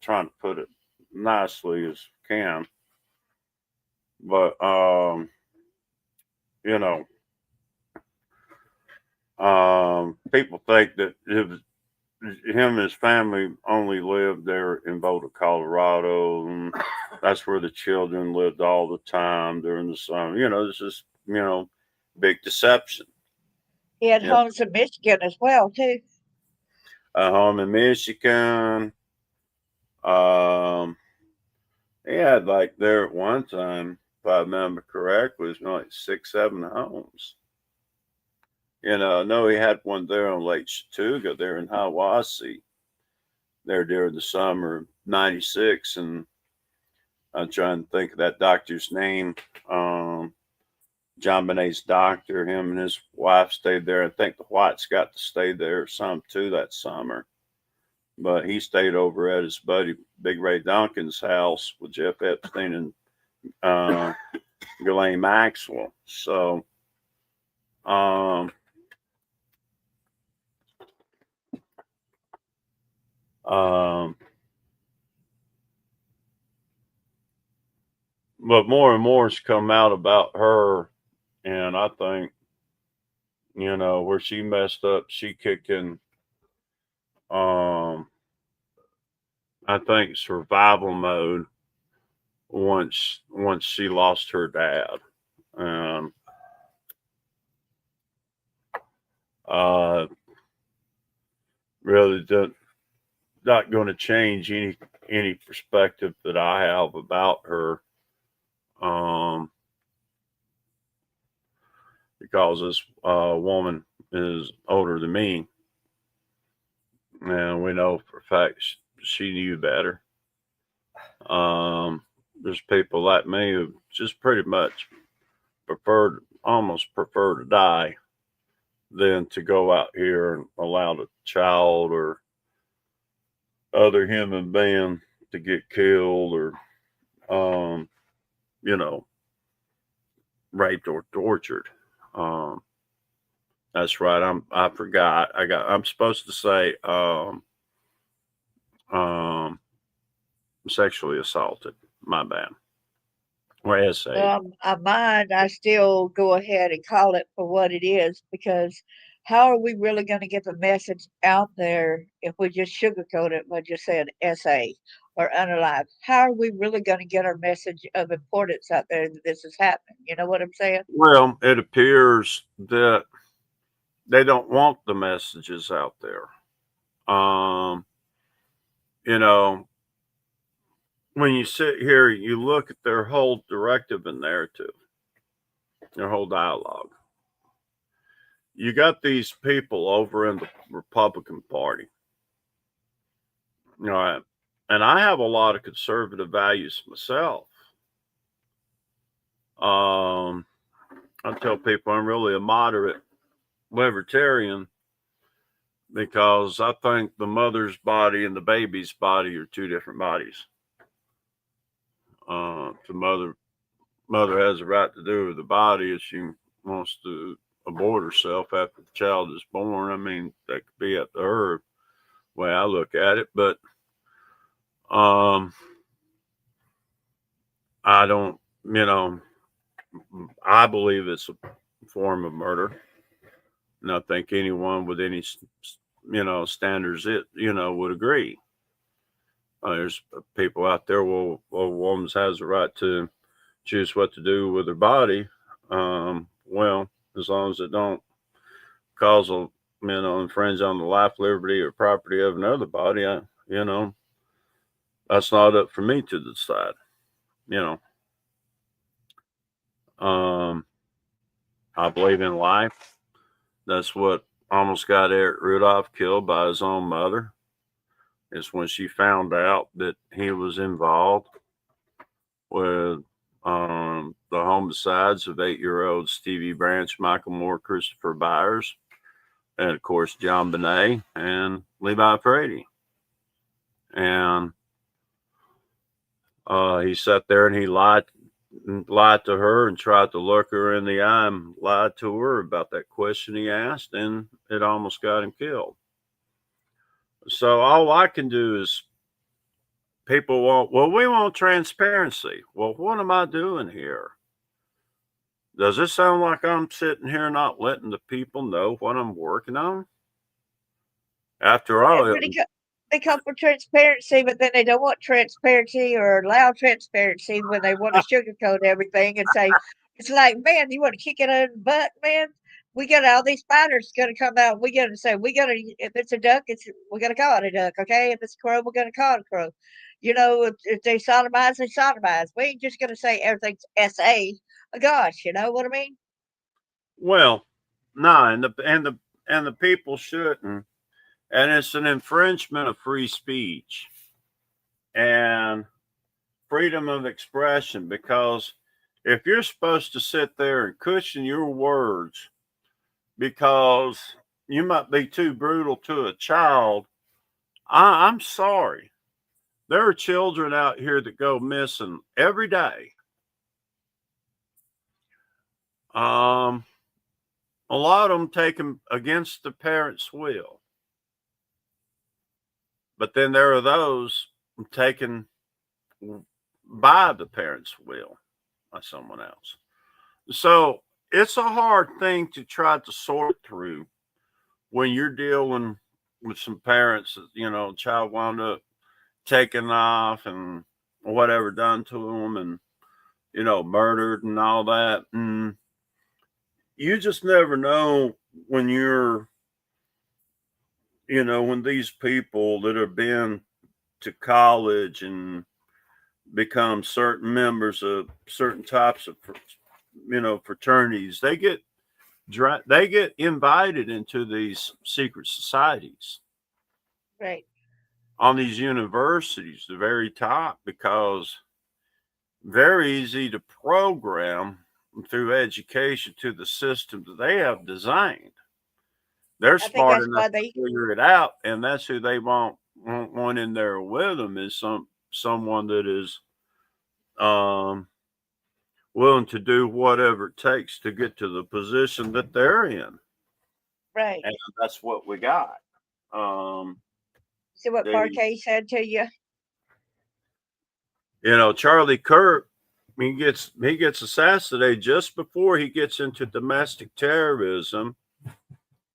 trying to put it nicely as can. But, People think that him and his family only lived there in Boulder, Colorado, and that's where the children lived all the time during the summer. This is big deception. He had homes in Michigan as well, too. A home in Michigan. He had like there at one time, if I remember correctly, was like 6, 7 homes. No, he had one there on Lake Chattooga there in Hiawassee there during the summer of '96. And I'm trying to think of that doctor's name. John Benet's doctor, him and his wife stayed there. I think the Whites got to stay there some too that summer. But he stayed over at his buddy Big Ray Duncan's house with Jeff Epstein and Ghislaine Maxwell. So, but more and more has come out about her, and I think, where she messed up, she kicked in, I think, survival mode once she lost her dad. Really not going to change any perspective that I have about her, because this woman is older than me, and we know for a fact she knew better. There's people like me who just pretty much almost prefer to die than to go out here and allow the child or other human being to get killed or, raped or tortured. That's right. I forgot. I'm supposed to say, sexually assaulted. My bad. Or essay. Mine, I still go ahead and call it for what it is, because how are we really going to get the message out there if we just sugarcoat it by just saying SA or unalive? How are we really going to get our message of importance out there that this is happening? You know what I'm saying? Well, it appears that they don't want the messages out there. When you sit here, you look at their whole directive and narrative, their whole dialogue. You got these people over in the Republican Party. All right. And I have a lot of conservative values myself. I tell people I'm really a moderate libertarian because I think the mother's body and the baby's body are two different bodies. The mother has a right to do with the body if she wants to abort herself after the child is born. I mean, that could be up to her, the way I look at it. But I don't, I believe it's a form of murder. And I think anyone with any, standards, would agree. There's people out there, well, a woman has a right to choose what to do with her body. Well, as long as it don't cause infringe on the life, liberty, or property of another body, that's not up for me to decide. I believe in life. That's what almost got Eric Rudolph killed by his own mother. It's when she found out that he was involved with the homicides of 8-year-old Stevie Branch, Michael Moore, Christopher Byers, and of course John Benet and Levi Frady. And he sat there and he lied to her and tried to look her in the eye and lied to her about that question he asked, and it almost got him killed. So all I can do is, people we want transparency. Well, what am I doing here? Does it sound like I'm sitting here not letting the people know what I'm working on? After all, They call for transparency, but then they don't want transparency or allow transparency when they want to sugarcoat everything and say, it's like, man, you want to kick it in the butt, man? We got all these spiders going to come out. We got to say, if it's a duck, we're going to call it a duck, okay? If it's a crow, we're going to call it a crow. You know, if they sodomize, they sodomize. We ain't just going to say everything's SA. Oh, gosh, you know what I mean? well, no, and the people shouldn't. And it's an infringement of free speech and freedom of expression, because if you're supposed to sit there and cushion your words because you might be too brutal to a child, I'm sorry. There are children out here that go missing every day. A lot of them taken against the parents' will. But then there are those taken by the parents' will by someone else. So it's a hard thing to try to sort through when you're dealing with some parents that, you know, child wound up taken off and whatever done to them and, you know, murdered and all that. And you just never know when you're, you know, when these people that have been to college and become certain members of certain types of, you know, fraternities, they get invited into these secret societies Right. on these universities, the very top, because very easy to program through education to the system that they have designed. They're I think smart that's enough why to they figure it out, and that's who they want in there with them, is someone that is willing to do whatever it takes to get to the position that they're in, right. and that's what we got. See what They, Parquet said to you? you know, Charlie Kirk, he gets assassinated just before he gets into domestic terrorism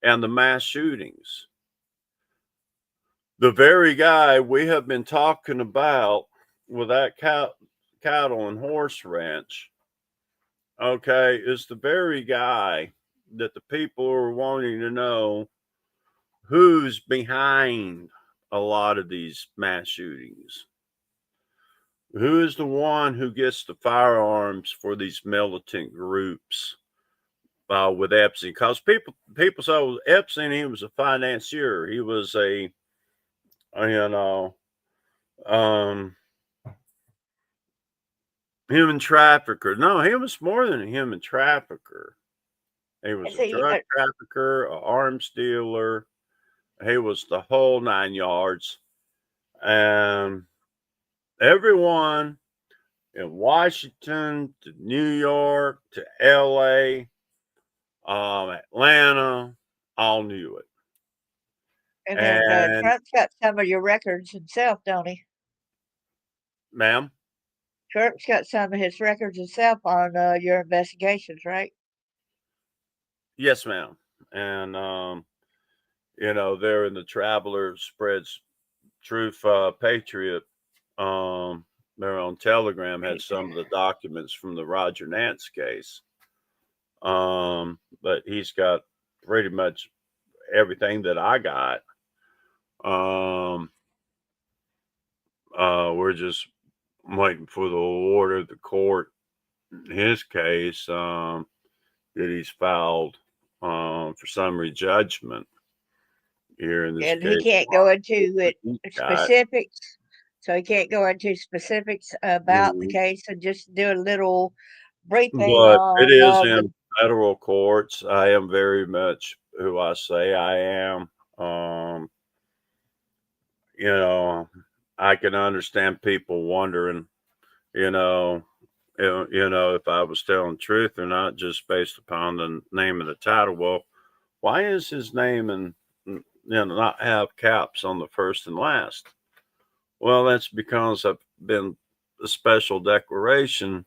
and the mass shootings. The very guy we have been talking about with that cattle and horse ranch, okay, is the very guy that the people are wanting to know who's behind a lot of these mass shootings. Who is the one who gets the firearms for these militant groups with Epstein? Because people say, well, Epstein, he was a financier. He was a, you know, human trafficker. No, he was more than a human trafficker. He was a See, drug trafficker, an arms dealer. He was the whole 9 yards. And everyone in Washington to New York to LA, Atlanta, all knew it. and then And, Trump's got some of your records himself, don't he? ma'am, Trump's got some of his records himself on your investigations, right? yes, ma'am. And, you know, they're in the Traveler Spreads Truth Patriot. They're on Telegram, had some of the documents from the Roger Nance case. But he's got pretty much everything that I got. We're just waiting for the order of the court in his case that he's filed for summary judgment here in this And case. he can't go into it Got. specifics. So he can't go into specifics about the case and just do a little briefing But on it is in federal courts. I am very much who I say I am. You know, I can understand people wondering, you know, if I was telling truth or not, just based upon the name of the title. Well, why is his name and, you know, not have caps on the first and last? Well, that's because I've been a special declaration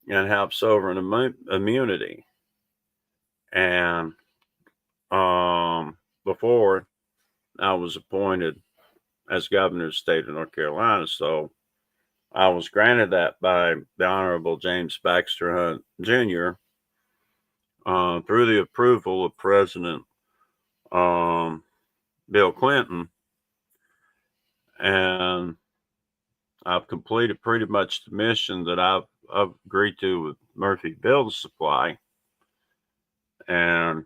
and helps over an immunity. And before I was appointed as governor of the state of North Carolina, so I was granted that by the Honorable James Baxter Hunt Jr. Through the approval of President Bill Clinton, and I've completed pretty much the mission that I've agreed to with Murphy Build Supply, and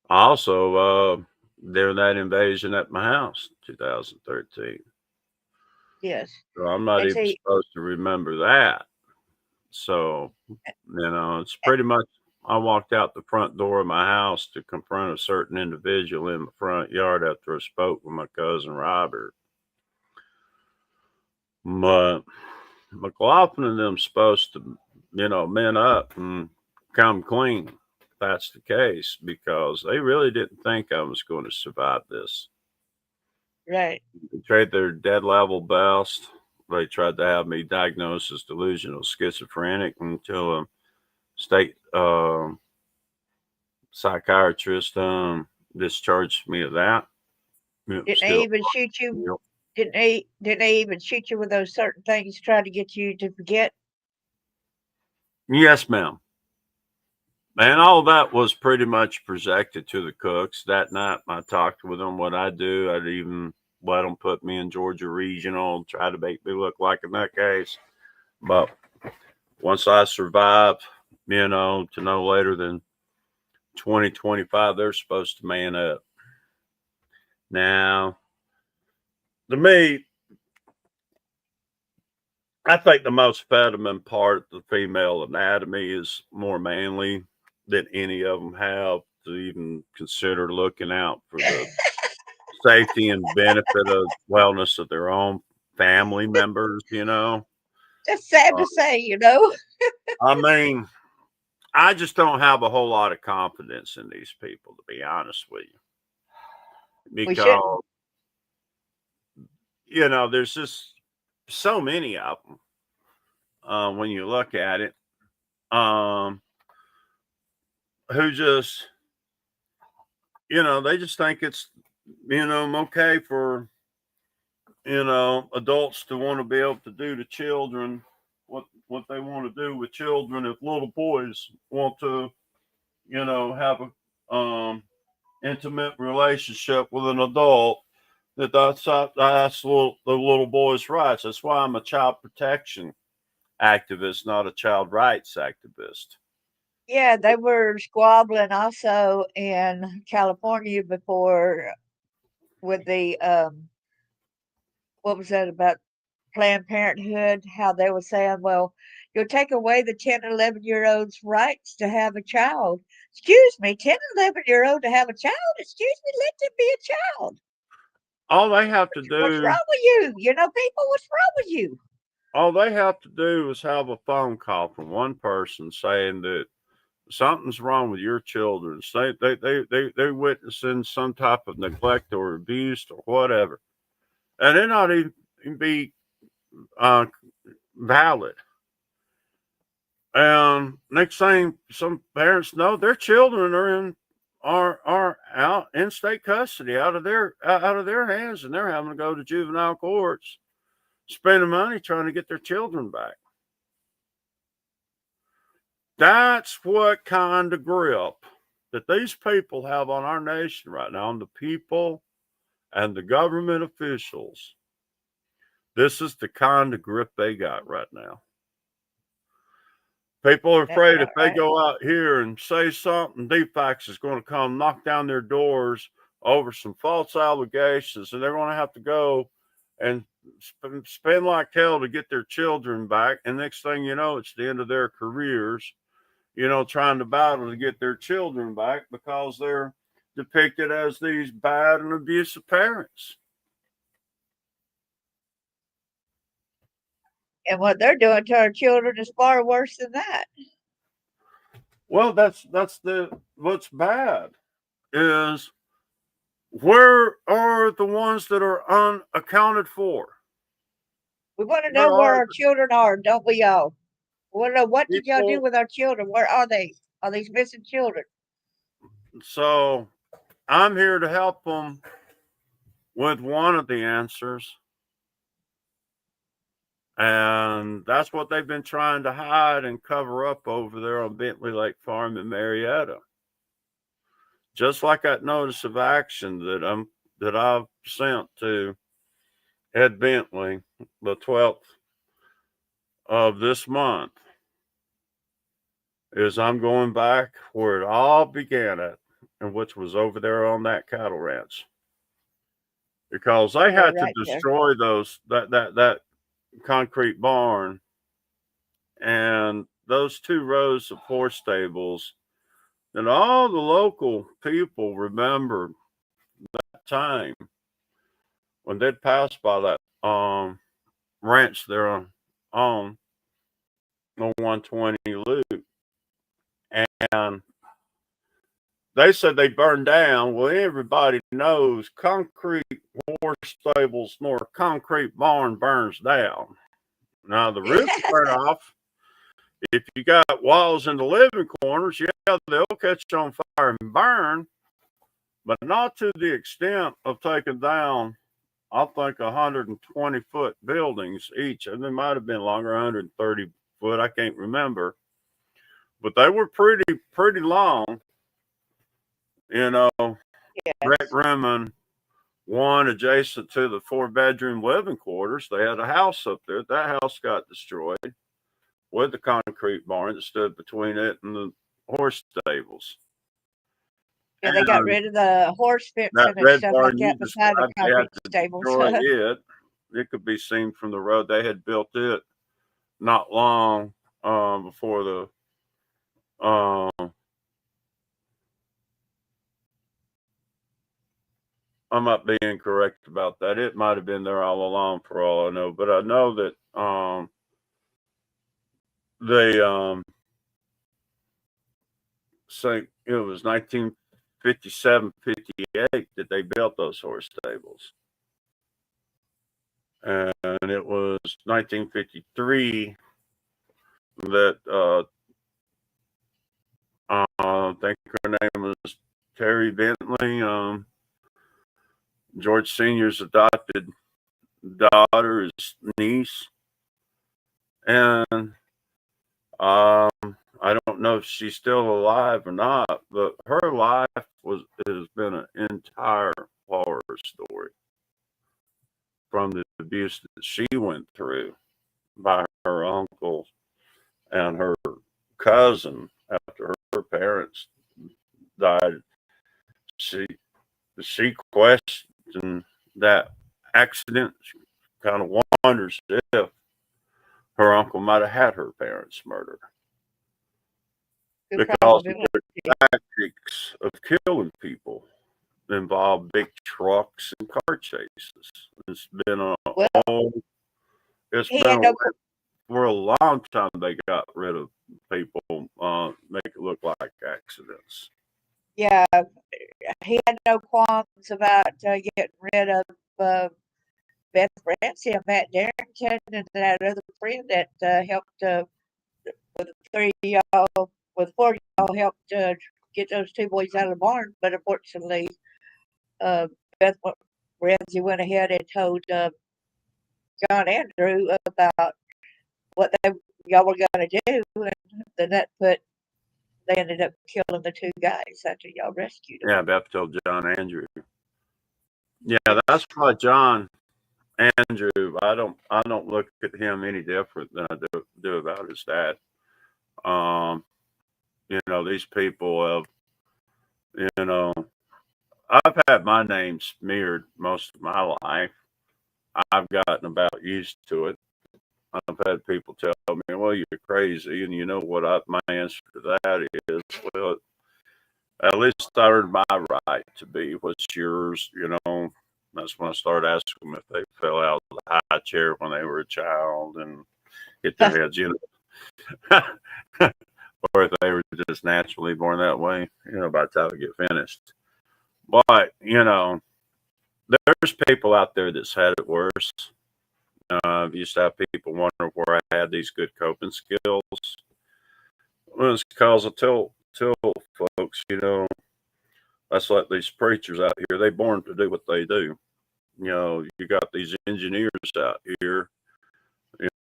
also during that invasion at my house, 2013. Yes. So I'm not And even see, supposed to remember that. So, it's pretty much I walked out the front door of my house to confront a certain individual in the front yard after I spoke with my cousin Robert. But McLaughlin and them supposed to, man up and come clean. If that's the case, because they really didn't think I was going to survive this. right. They tried their dead level best. They tried to have me diagnosed as delusional schizophrenic until a state psychiatrist discharged me of that. Didn't they Still, even shoot you? Didn't they even shoot you with those certain things, trying to get you to forget? yes, ma'am. And all that was pretty much projected to the cooks. That night, I talked with them what I do. I'd even let them put me in Georgia Regional, try to make me look like a nutcase. But once I survived, to no later than 2025, they're supposed to man up. Now, to me, I think the most feminine part of the female anatomy is more manly than any of them have to even consider looking out for the safety and benefit of wellness of their own family members, That's sad Uh, to say. I mean, I just don't have a whole lot of confidence in these people, to be honest with you. We shouldn't. Because, there's just so many of them when you look at it, who just, they just think it's, okay for, adults to want to be able to do to children what they want to do with children. If little boys want to, have a intimate relationship with an adult, that's the little boy's rights. That's why I'm a child protection activist, not a child rights activist. Yeah, they were squabbling also in California before with the what was that about Planned Parenthood? How they were saying, well, you'll take away the 10 and 11-year-olds' rights to have a child. Excuse me, 10 and 11-year-old to have a child? Excuse me, let them be a child. All they have to What's do, wrong with you? People, what's wrong with you? all they have to do is have a phone call from one person saying that something's wrong with your children. Say they're witnessing some type of neglect or abuse or whatever, and they're not even be valid. And next thing, some parents know their children are out in state custody, out of their hands, and they're having to go to juvenile courts, spending money trying to get their children back. That's what kind of grip that these people have on our nation right now, on the people and the government officials. This is the kind of grip they got right now. People are That's afraid if not they right. go out here and say something, DFACS is going to come knock down their doors over some false allegations, and they're going to have to go and spend like hell to get their children back. And next thing you know, it's the end of their careers, trying to battle to get their children back because they're depicted as these bad and abusive parents. And what they're doing to our children is far worse than that. Well, that's what's bad is where are the ones that are unaccounted for? We want to There know where are our children are, don't we all? We want to know, what did y'all do people. with our children? Where are they? Are these missing children? So I'm here to help them with one of the answers. And that's what they've been trying to hide and cover up over there on Bentley Lake Farm in Marietta. Just like that notice of action that I've sent to Ed Bentley the 12th of this month, is I'm going back where it all began at, and which was over there on that cattle ranch. Because they Yeah, had to right there. destroy that concrete barn and those 2 rows of horse stables. And all the local people remembered that time when they'd pass by that ranch there on the 120 loop. And they said they burned down. Well, everybody knows concrete horse stables nor a concrete barn burns down. Now the roof will burn off. If you got walls in the living corners, yeah, they'll catch on fire and burn, but not to the extent of taking down, I think, 120-foot buildings each, and they might have been longer, 130 foot. I can't remember, but they were pretty long. You know, Brett Yes. Redmond, one adjacent to the 4-bedroom living quarters, they had a house up there. That house got destroyed with the concrete barn that stood between it and the horse stables. Yeah, they got rid of the horse That fencing and red stuff like barn you that beside the described, they had concrete to stables. destroy it. It could be seen from the road. They had built it not long before the I might be incorrect about that. It might have been there all along for all I know, but I know that they say it was 1957, 58 that they built those horse stables. And it was 1953 that I think her name was Terry Bentley, George Sr.'s adopted daughter, his niece. And I don't know if she's still alive or not, but her life has been an entire horror story from the abuse that she went through by her uncle and her cousin after her parents died. She questioned that accident. She kind of wonders if her uncle might have had her parents murdered Good because of probability. the tactics of killing people involve big trucks and car chases. It's been a Well, it's he been had a no. for a long time they got rid of people, make it look like accidents. Yeah, he had no qualms about getting rid of Beth Ramsey and Matt Darrington and that other friend that helped with 3 y'all, with 4 y'all helped get those 2 boys out of the barn. But unfortunately, Beth Ramsey went ahead and told John Andrew about what y'all were going to do, and then they ended up killing the 2 guys after y'all rescued them. Yeah, Beth told John Andrew. Yeah, Yes. that's why John Andrew. I don't look at him any different than I do about his dad. These people have, I've had my name smeared most of my life. I've gotten about used to it. I've had people tell me, "Well, you're crazy," and you know what? My answer to that is, "Well, at least I earned my right to be. What's yours?" That's when I started asking them if they fell out of the high chair when they were a child and hit their heads, or if they were just naturally born that way, by the time I get finished. But, there's people out there that's had it worse. I used to have people wonder where I had these good coping skills. Well, it's because I tell folks, that's like these preachers out here. They born to do what they do. You got these engineers out here,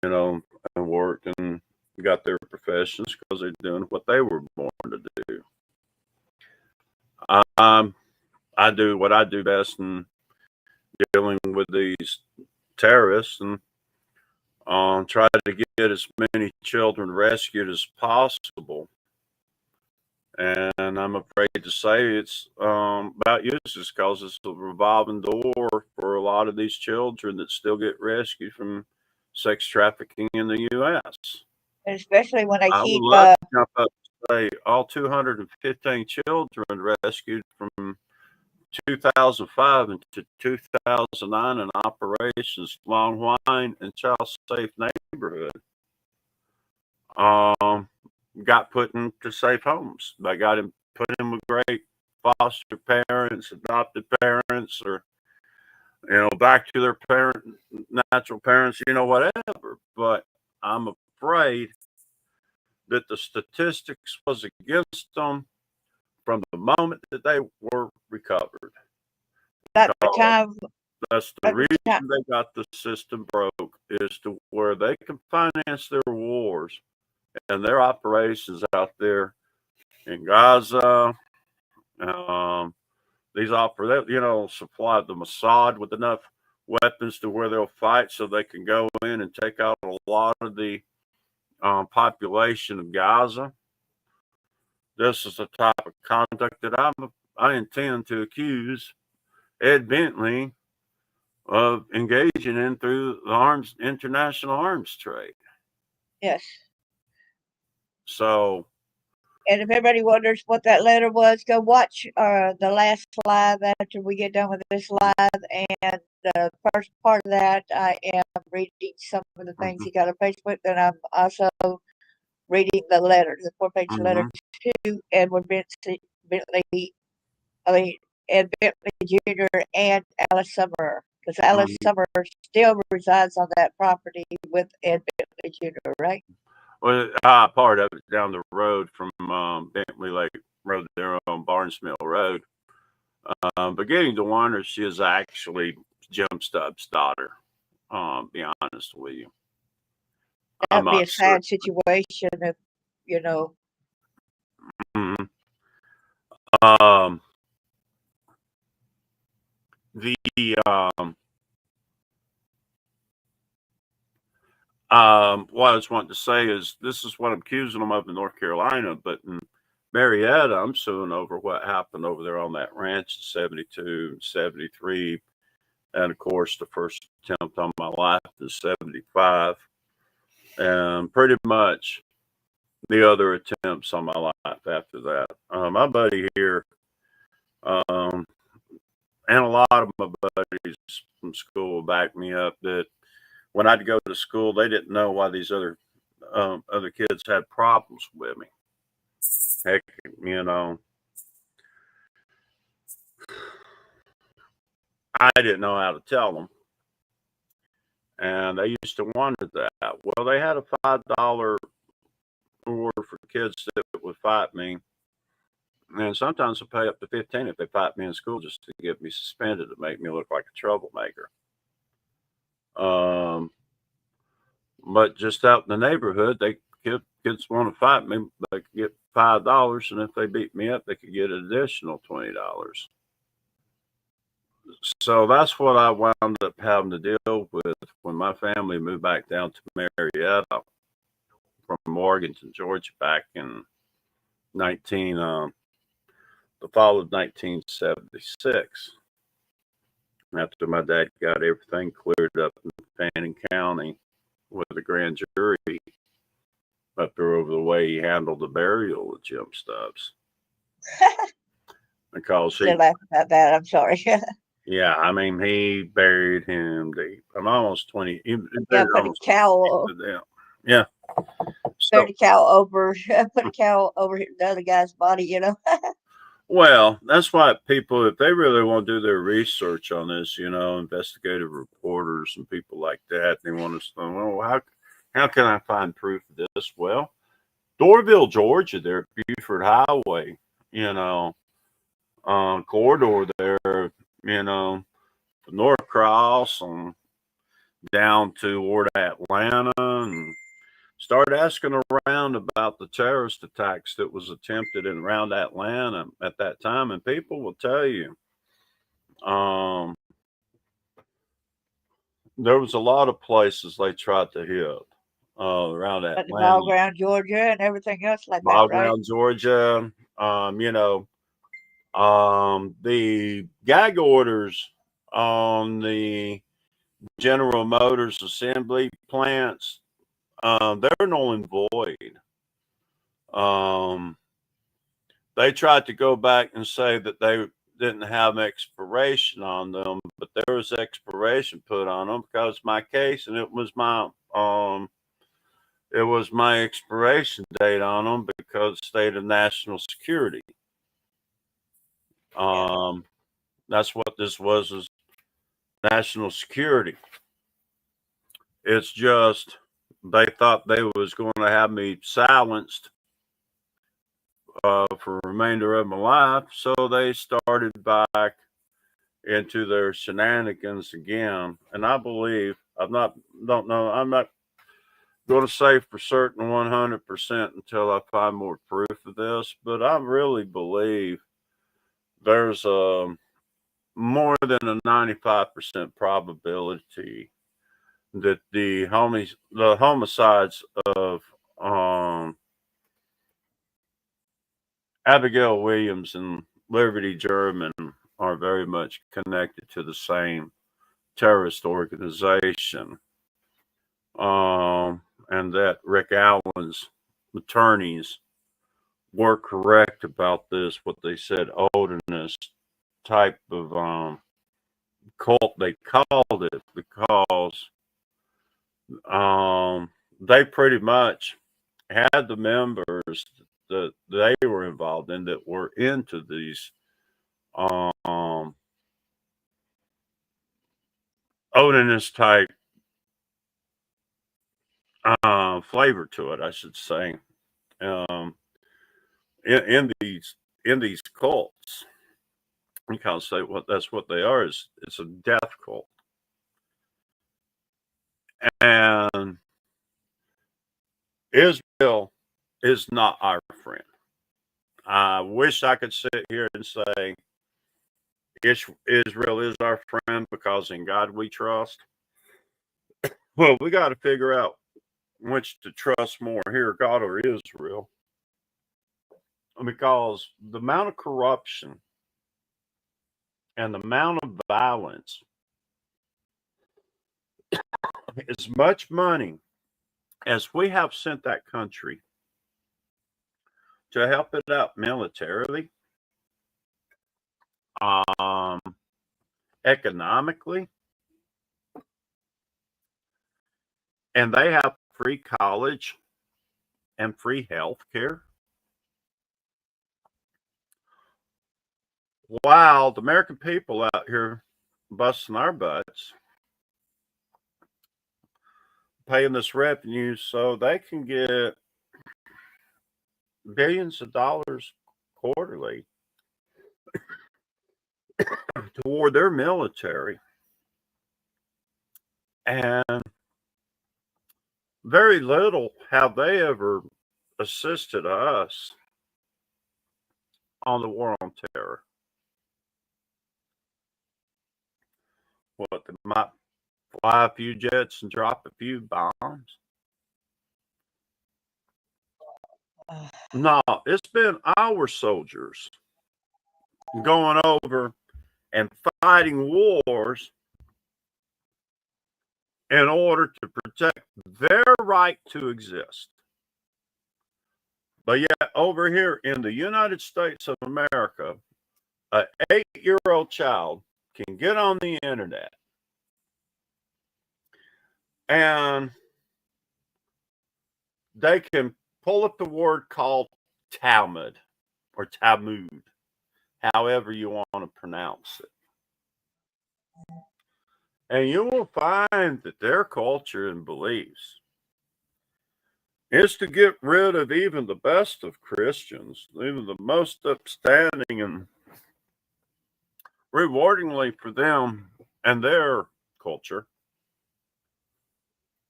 and work and got their professions because they're doing what they were born to do. I do what I do best in dealing with these terrorists and try to get as many children rescued as possible. And I'm afraid to say it's about useless because it's a revolving door for a lot of these children that still get rescued from sex trafficking in the U.S. And especially when they I would keep, love to jump up and say all 215 children rescued from 2005 into 2009 in operations Long Wine and Child Safe Neighborhood got put into safe homes. They got him put in with great foster parents, adopted parents, or back to their natural parents, whatever. But I'm afraid that the statistics was against them from the moment that they were recovered. at the time, That's the reason they got the system broke, is to where they can finance their wars and their operations out there in Gaza. These supply the Mossad with enough weapons to where they'll fight so they can go in and take out a lot of the population of Gaza. This is the type of conduct that I intend to accuse Ed Bentley of engaging in through the international arms trade. yes. So, and if everybody wonders what that letter was, go watch the last live after we get done with this live. And the first part of that, I am reading some of the things he got on Facebook. Then I'm also reading the letter, the 4-page letter to Edward Bentley, Ed Bentley Jr. and Alice Summer, because Alice Summer still resides on that property with Ed Bentley Jr., right? Well, part of it down the road from Bentley Lake Road there on Barnes Mill Road. But getting to wonder, she is actually Jim Stubbs' daughter. Be honest with you, that'd be a sad situation if what I was wanting to say is this is what I'm accusing them of in North Carolina, but in Marietta, I'm suing over what happened over there on that ranch in 72 and 73. And of course, the first attempt on my life is 75. And pretty much the other attempts on my life after that. My buddy here, and a lot of my buddies from school back me up that when I'd go to school, they didn't know why these other kids had problems with me. Heck, I didn't know how to tell them. And they used to wonder that. Well, they had a $5 reward for kids that would fight me. And sometimes they'll pay up to $15 if they fight me in school just to get me suspended to make me look like a troublemaker. But just out in the neighborhood, kids want to fight me, they could get $5, and if they beat me up, they could get an additional $20. So that's what I wound up having to deal with when my family moved back down to Marietta from Morganton, Georgia, back in the fall of 1976. After my dad got everything cleared up in Fannin County with the grand jury up there over the way he handled the burial of Jim Stubbs. Because he laugh about that. I'm sorry. Yeah, I mean, he buried him deep. I'm almost 20. Put a cowl. Yeah. Put a cowl over the other guy's body, Well, that's why people, if they really want to do their research on this, investigative reporters and people like that, they want to know, well, how can I find proof of this? Well, Doraville, Georgia, there at Buford Highway, you know, corridor there, the North Cross and down toward Atlanta, and start asking around about the terrorist attacks that was attempted in around Atlanta at that time, and people will tell you um, there was a lot of places they tried to hit around Like the ball Atlanta, ground, Georgia, and everything else like that, ball right? ground, Georgia. The gag orders on the General Motors assembly plants, they're null and void. Um, they tried to go back and say that they didn't have expiration on them, but there was expiration put on them because my case, and it was my expiration date on them because state of national security. Um, that's what this was, is national security. It's just they thought they was going to have me silenced for the remainder of my life, so they started back into their shenanigans again. And I believe I'm not going to say for certain 100% until I find more proof of this, but I really believe there's more than a 95% probability that the homicides of um, Abigail Williams and Liberty German are very much connected to the same terrorist organization, and that Rick Allen's attorneys were correct about this, what they said, Odinist type of cult, they called it, because they pretty much had the members that they were involved in that were into these Odinist type flavor to it, I should say. Um, in these cults, you can't say that's what they are. Is it's a death cult, and Israel is not our friend. I wish I could sit here and say Israel is our friend because in God we trust. Well, we got to figure out which to trust more here, God or Israel, because the amount of corruption and the amount of violence, as much money as we have sent that country to help it out militarily, um, economically, and they have free college and free health care. While the American people out here busting our butts, paying this revenue so they can get billions of dollars quarterly toward their military. And very little have they ever assisted us on the war on terror. What, they might fly a few jets and drop a few bombs? No, it's been our soldiers going over and fighting wars in order to protect their right to exist. But yet, over here in the United States of America, an 8-year-old child can get on the internet and they can pull up the word called Talmud or Talmud, however you want to pronounce it. And you will find that their culture and beliefs is to get rid of even the best of Christians, even the most upstanding, and rewardingly for them and their culture,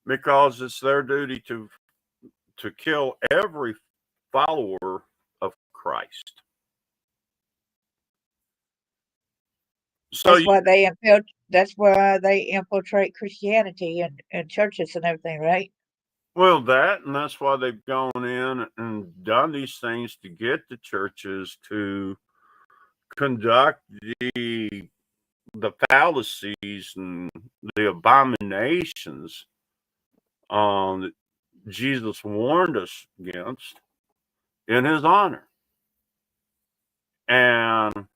because it's their duty to kill every follower of Christ. So That's why they that's why they infiltrate Christianity and churches and everything, right? well, and that's why they've gone in and done these things to get the churches to conduct the fallacies and the abominations that Jesus warned us against in his honor. And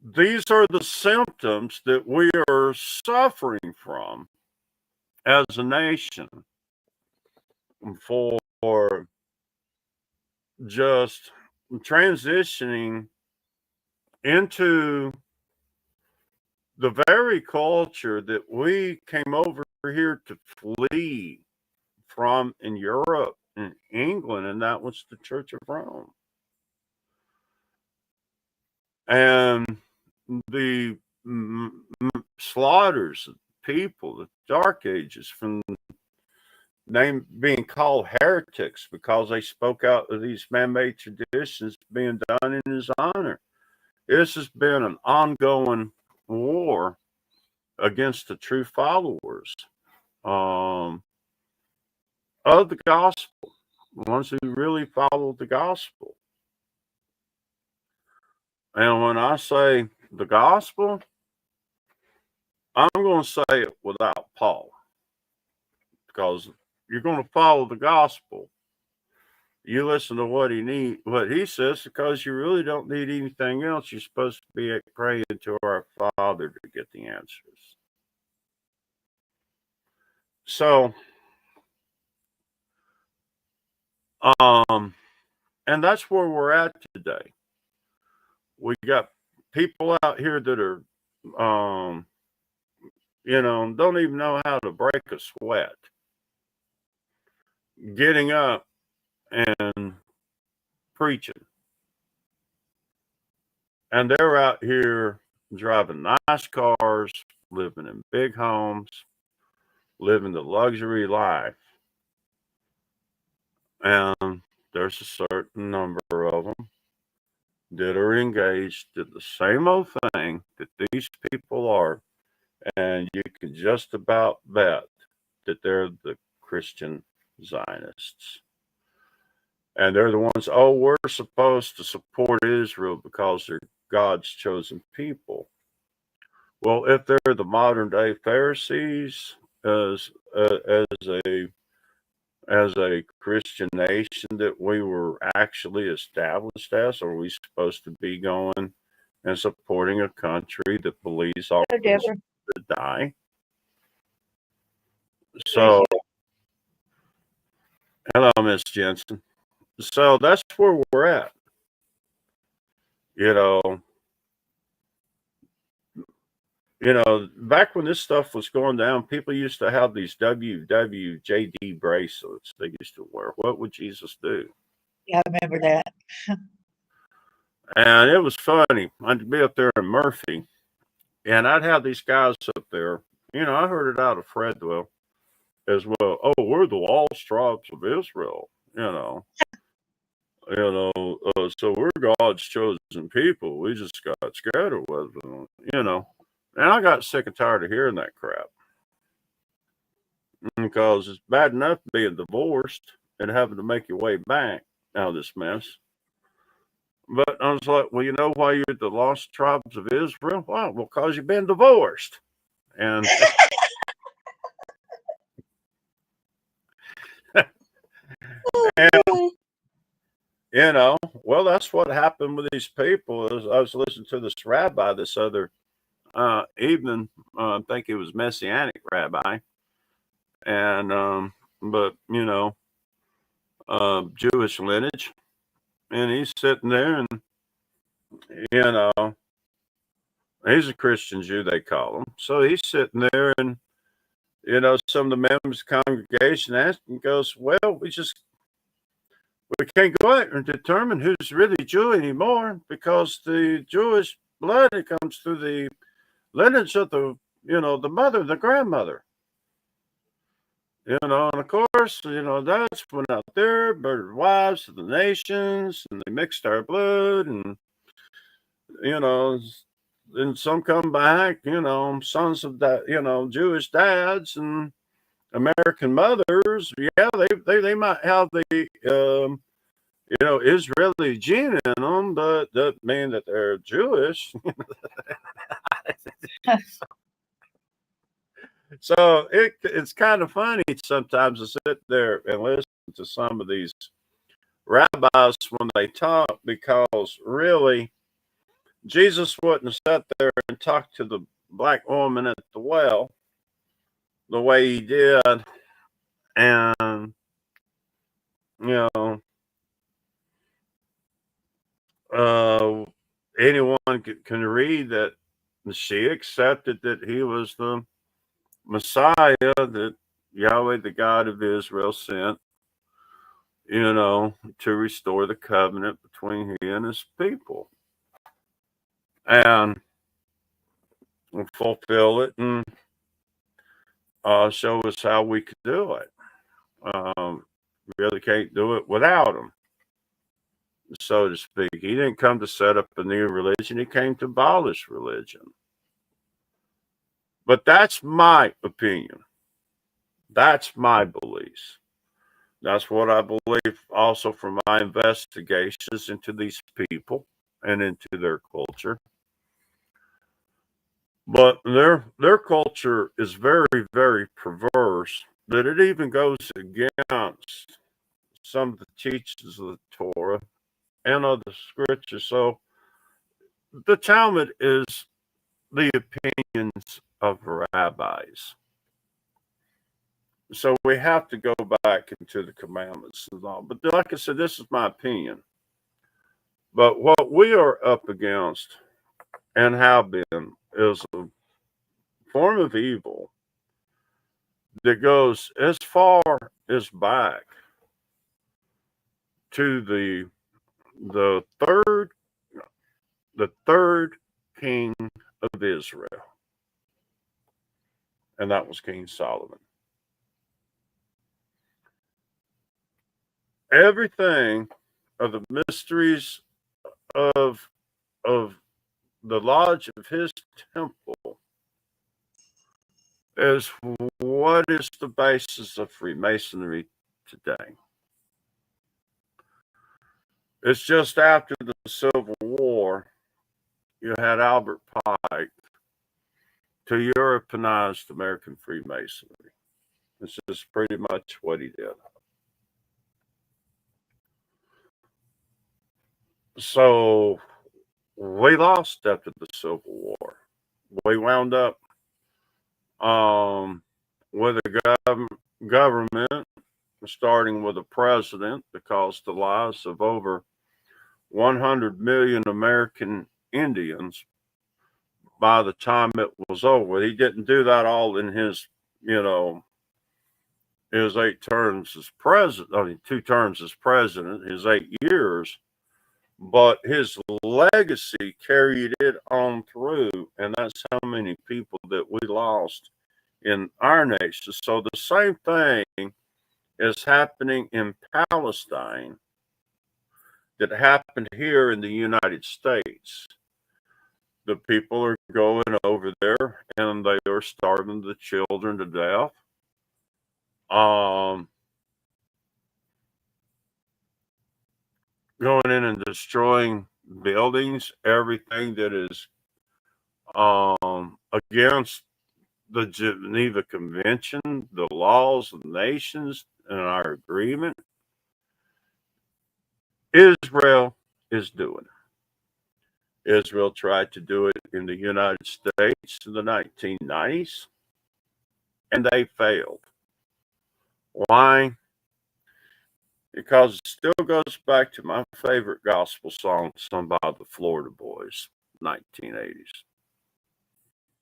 these are the symptoms that we are suffering from as a nation for just transitioning into the very culture that we came over here to flee from in Europe and England, and that was the Church of Rome. And the slaughters of people, the Dark Ages, from being called heretics because they spoke out of these man-made traditions being done in his honor. This has been an ongoing war against the true followers of the gospel, the ones who really follow the gospel. And when I say the gospel, I'm going to say it without Paul, because you're going to follow the gospel. You listen to what he says, because you really don't need anything else. You're supposed to be praying to our Father to get the answers. So, and that's where we're at today. We got people out here that are, don't even know how to break a sweat, getting up and preaching. And they're out here driving nice cars, living in big homes, living the luxury life. And there's a certain number of them that are engaged in the same old thing that these people are. And you can just about bet that they're the Christian Zionists. And they're the ones, we're supposed to support Israel because they're God's chosen people. Well, if they're the modern day Pharisees, as a Christian nation that we were actually established as, are we supposed to be going and supporting a country that believes all Christians should die? So, hello, Miss Jensen. So that's where we're at. Back when this stuff was going down, people used to have these WWJD bracelets they used to wear. What would Jesus do? Yeah, I remember that. And it was funny. I'd be up there in Murphy, and I'd have these guys up there. I heard it out of Fredwell as well. Oh, we're the lost tribes of Israel. So we're God's chosen people. We just got scared with them. And I got sick and tired of hearing that crap, because it's bad enough being divorced and having to make your way back out of this mess. But I was like, well, you know why you're the lost tribes of Israel? Why? Well, because you've been divorced. And well, that's what happened with these people. I was listening to this rabbi this other evening. I think it was Messianic rabbi, and but Jewish lineage, and he's sitting there, and you know, he's a Christian Jew, they call him. So he's sitting there, and some of the members of the congregation asked him, goes, "Well, we can't go out and determine who's really Jew anymore because the Jewish blood it comes through the lineage of the mother, and the grandmother." And of course, that's went out there, murdered wives of the nations, and they mixed our blood, and you know, and some come back, sons of that, Jewish dads and American mothers. Yeah, they might have the Israeli gene in them, but doesn't mean that they're Jewish. So it's kind of funny sometimes to sit there and listen to some of these rabbis when they talk, because really Jesus wouldn't have sat there and talked to the black woman at the well the way he did. And, you know, anyone can read that she accepted that he was the Messiah that Yahweh, the God of Israel, sent, to restore the covenant between he and his people and fulfill it and show us how we could do it. Really can't do it without him, so to speak. He didn't come to set up a new religion. He came to abolish religion. But that's my opinion. That's my beliefs. That's what I believe also from my investigations into these people and into their culture. But their culture is very, very perverse, that it even goes against some of the teachings of the Torah and of the scriptures. So the Talmud is the opinions of rabbis. So we have to go back into the commandments and all. But like I said, this is my opinion. But what we are up against and have been is a form of evil that goes as far as back to the third king of Israel, and that was King Solomon. Everything of the mysteries of the lodge of his temple is what is the basis of Freemasonry today. It's just after the Civil War, you had Albert Pike to Europeanize American Freemasonry. This is pretty much what he did. So we lost after the Civil War. We wound up with a government, starting with a president that caused the lives of over 100 million American Indians by the time it was over. He didn't do that all in his 8 terms as president, 2 terms as president, his 8 years, but his legacy carried it on through, and that's how many people that we lost in our nation. So the same thing is happening in Palestine that happened here in the United States. The people are going over there and they are starving the children to death. Going in and destroying buildings, everything that is against the Geneva Convention, the laws of the nations, and our agreement. Israel is doing. Israel tried to do it in the United States in the 1990s, and they failed. Why? because it still goes back to my favorite gospel song sung by the Florida Boys, 1980s.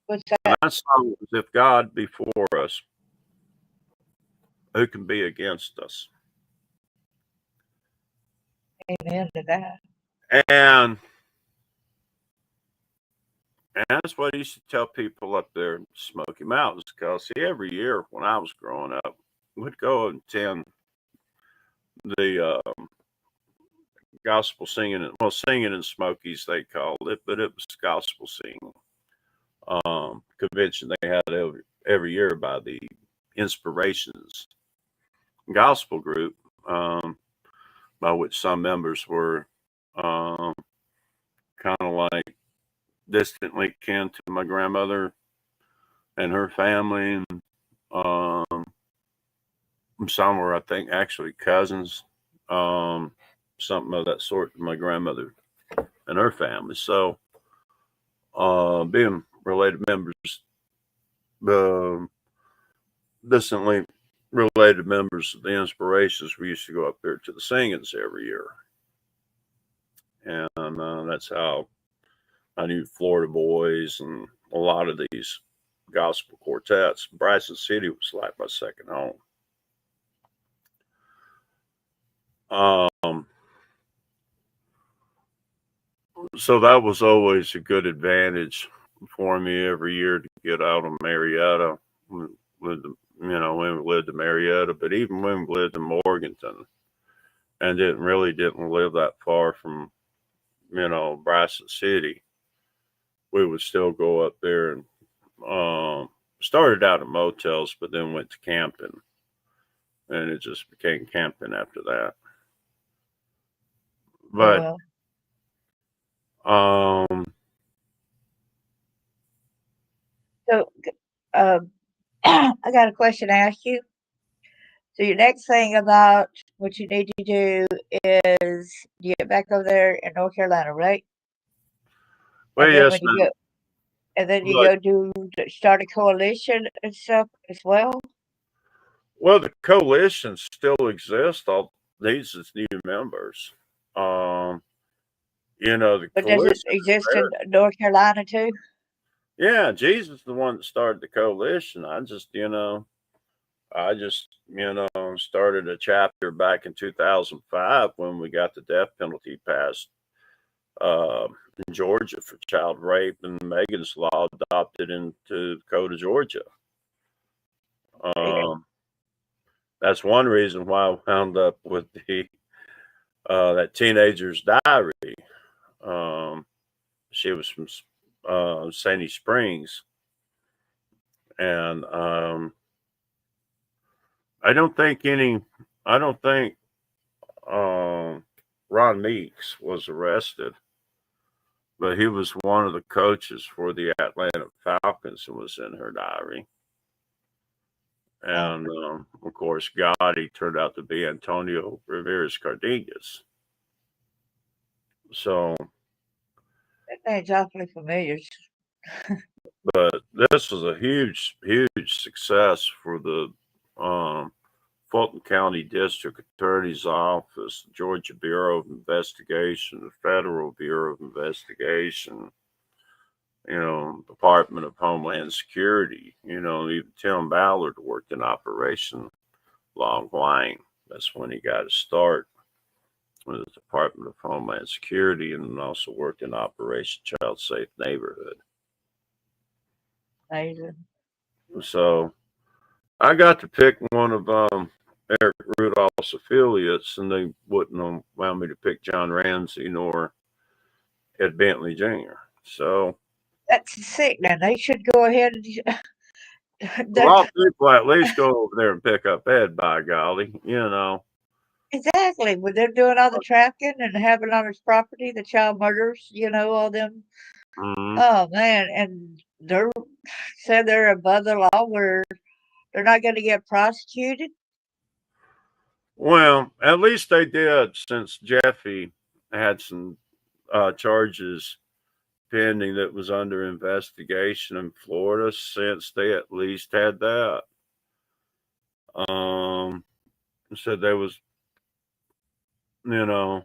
What's And that? that song was, "If God be for us, who can be against us?" Amen to that. And that's what I used to tell people up there in Smoky Mountains, because see, every year when I was growing up, we'd go and attend the gospel singing, well, singing in Smokies they called it, but it was gospel singing convention they had every year by the Inspirations Gospel Group, by which some members were kind of like distantly kin to my grandmother and her family, and some were, I think, actually cousins, something of that sort to my grandmother and her family. So, being related members, distantly related members of the Inspirations, we used to go up there to the singings every year. And that's how I knew Florida Boys and a lot of these gospel quartets. Bryson City was like my second home. So that was always a good advantage for me every year to get out of Marietta. When we lived in Marietta, but even when we lived in Morganton and didn't live that far from, Bryson City, we would still go up there and started out in motels, but then went to camping, and it just became camping after that. But Well, so I got a question to ask you. So your next thing about what you need to do is you get back over there in North Carolina, right? well, And then yes, when you ma'am. go, and then you But go start a coalition and stuff as well. well, the coalition still exists. All needs is new members. Um, the But does it coalition is exist there. in North Carolina too? Yeah, Jesus is the one that started the coalition. I just, started a chapter back in 2005 when we got the death penalty passed uh, in Georgia for child rape, and Megan's Law adopted into the code of Georgia. Yeah. That's one reason why I wound up with the that teenager's diary. She was from Sandy Springs, and I don't think Ron Meeks was arrested, but he was one of the coaches for the Atlanta Falcons and was in her diary. Oh, And of course, Gotti turned out to be Antonio Rivera's Cardenas. So, that name's awfully familiar. but this was a huge, huge success for the Fulton County District Attorney's Office, Georgia Bureau of Investigation, the Federal Bureau of Investigation, Department of Homeland Security. Even Tim Ballard worked in Operation Long Wang. That's when he got his start with the Department of Homeland Security, and also worked in Operation Child Safe Neighborhood. Amazing. So I got to pick one of Eric Rudolph's affiliates, and they wouldn't allow me to pick John Ramsey nor Ed Bentley Jr. So That's sick. Now they should go ahead and a they're lot of people at least go over there and pick up Ed, by golly, exactly when they're doing all the trafficking and having on his property, the child murders, all them. Mhm. Oh man, and they're said they're above the law where they're not going to get prosecuted. Well, at least they did, since Jeffy had some charges pending that was under investigation in Florida, since they at least had that. Said there was you know.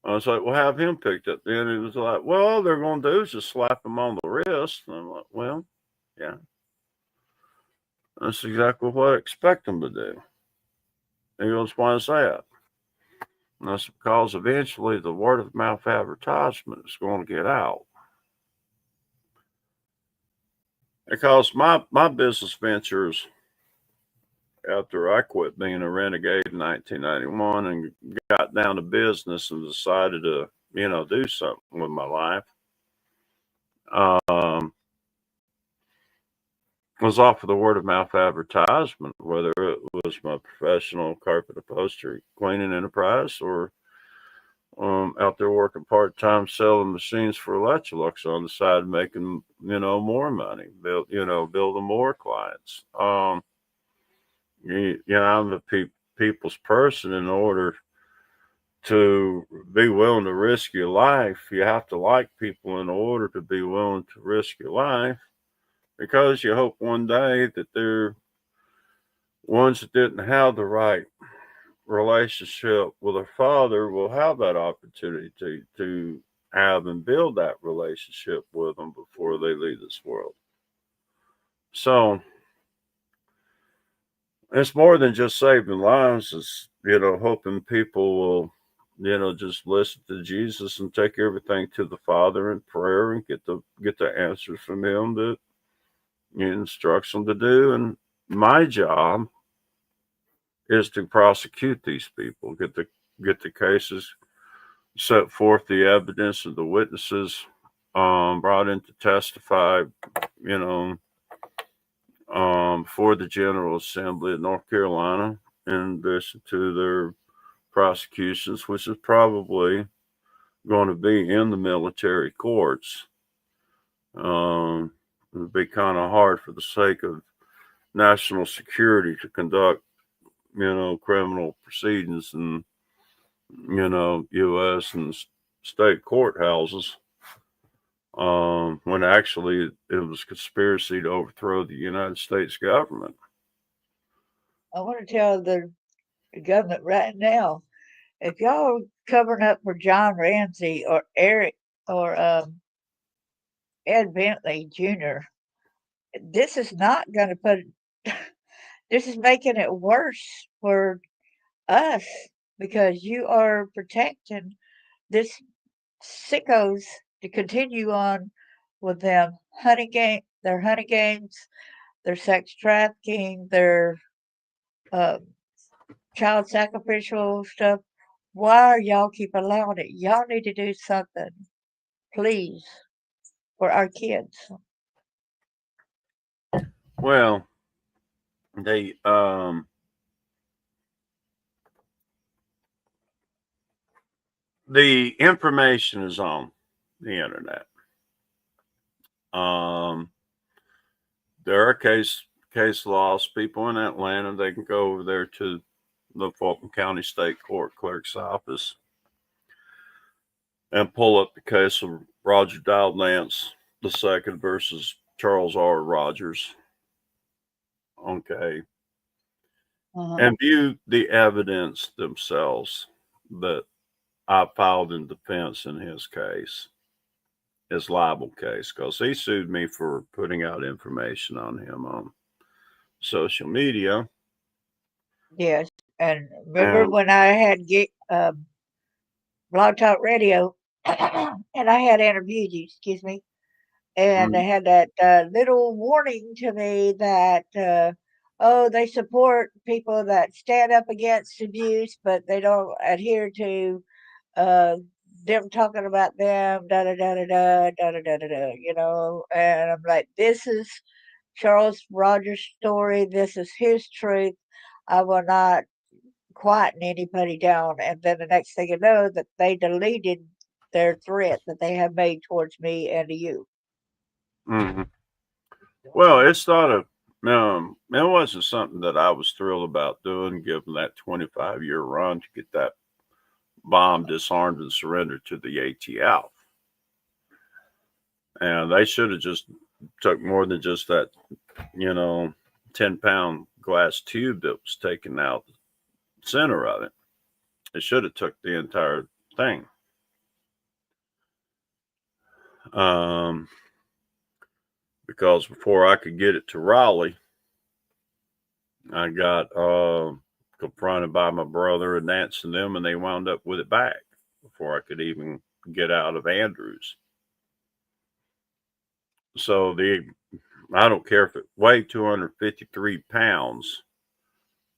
I was like, well, have him picked up. Then he was like, well, all they're going to do is just slap him on the wrist. And I'm like, well, yeah, that's exactly what I expect them to do. He goes, why is that? And that's because eventually the word of mouth advertisement is going to get out. Because my business ventures, after I quit being a renegade in 1991 and got down to business and decided to, do something with my life, was off of the word of mouth advertisement, whether it was my professional carpet upholstery cleaning enterprise or out there working part time selling machines for Electrolux on the side, making more money, building more clients. I'm a people's person. In order to be willing to risk your life, you have to like people in order to be willing to risk your life, because you hope one day that they're ones that didn't have the right relationship with their father will have that opportunity to have and build that relationship with them before they leave this world. So it's more than just saving lives. It's, hoping people will, just listen to Jesus and take everything to the Father in prayer and get the answers from Him that He instructs them to do. And my job is to prosecute these people, get the cases, set forth the evidence of the witnesses brought in to testify, for the General Assembly of North Carolina, in addition to their prosecutions, which is probably going to be in the military courts. It'd be kind of hard for the sake of national security to conduct, criminal proceedings in, U.S. and state courthouses. When actually it was conspiracy to overthrow the United States government. I want to tell the government right now, if y'all are covering up for John Ramsey or Eric or Ed Bentley Jr., this is not going to put, this is making it worse for us, because you are protecting this sickos to continue on with them their hunting games, their sex trafficking, their uh, child sacrificial stuff. Why are y'all keep allowing it? Y'all need to do something, please, for our kids. Well, the information is on the internet. There are case laws. People in Atlanta, they can go over there to the Fulton County State Court Clerk's office and pull up the case of Roger Dial Nance II versus Charles R. Rogers. Okay. And view the evidence themselves that I filed in defense in his case, his libel case, because he sued me for putting out information on him on social media. Yes, and remember when I had Blog Talk Radio, and I had interviewed you, excuse me, and they had that little warning to me that, oh, they support people that stand up against abuse, but they don't adhere to them talking about them, da da da da da da da da da, and I'm like, this is Charles Rogers' story. This is his truth. I will not quieten anybody down. And then the next thing you know, that they deleted their threat that they have made towards me and to you. Mm-hmm. Well, it's not it wasn't something that I was thrilled about doing, given that 25-year run to get that bomb disarmed and surrendered to the ATF. And they should have just took more than just that, 10-pound glass tube that was taken out the center of it. It should have took the entire thing. Because before I could get it to Raleigh, I got confronted by my brother and Nance and them, and they wound up with it back before I could even get out of Andrews. So I don't care if it weighed 253 pounds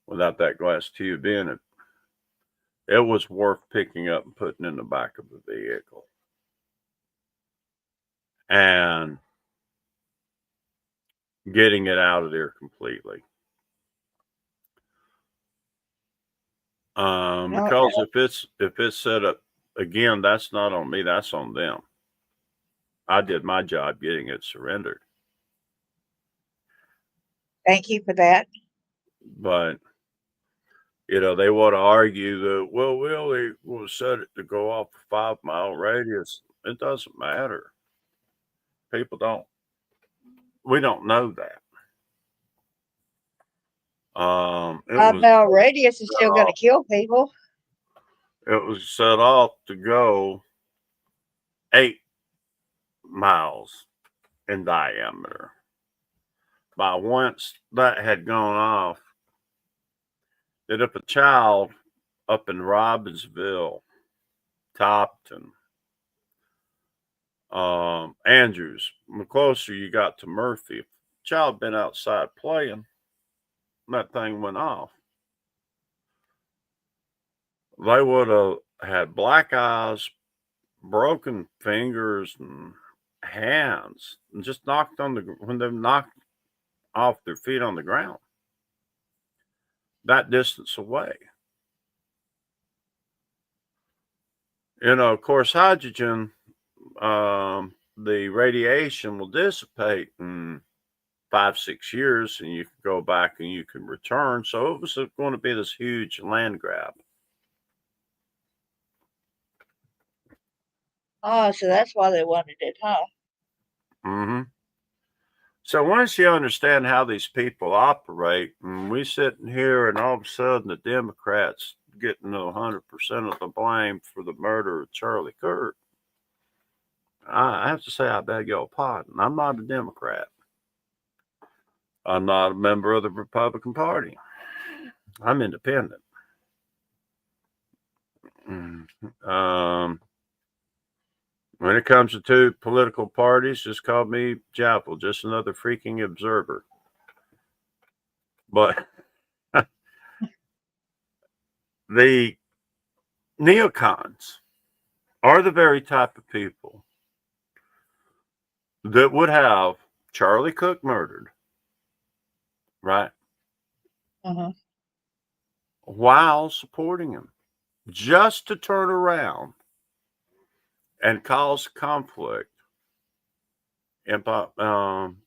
without that glass tube in it. It was worth picking up and putting in the back of the vehicle. And getting it out of there completely. Because if it's set up again, that's not on me, that's on them. I did my job getting it surrendered. Thank you for that. But they want to argue that, well, we only will set it to go off a 5-mile radius. It doesn't matter. We don't know that. 5-mile radius is still going to kill people. It was set off to go 8 miles in diameter. By once that had gone off, that if a child up in Robbinsville, Topton, Andrews, the closer you got to Murphy, if a child been outside playing, that thing went off, they would have had black eyes, broken fingers and hands, and just when they knocked off their feet on the ground that distance away. Of course, hydrogen, the radiation will dissipate in 5-6 years, and you can go back and you can return. So it was going to be this huge land grab. Oh, so that's why they wanted it, huh? Mm-hmm. So once you understand how these people operate, and we sitting here, and all of a sudden the Democrats getting 100% of the blame for the murder of Charlie Kirk, I have to say I beg your pardon. I'm not a Democrat. I'm not a member of the Republican Party. I'm independent. When it comes to two political parties, just call me Jaffel, just another freaking observer. But the neocons are the very type of people that would have Charlie Cook murdered, right? Uh-huh. While supporting him, just to turn around and cause conflict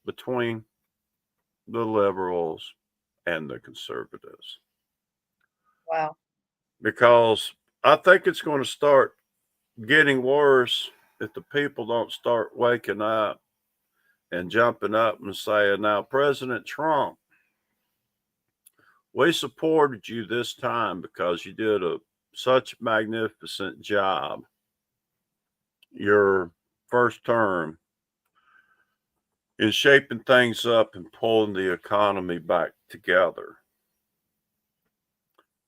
between the liberals and the conservatives. Wow. Because I think it's going to start getting worse if the people don't start waking up and jumping up and saying, now, President Trump, we supported you this time because you did such a magnificent job your first term in shaping things up and pulling the economy back together.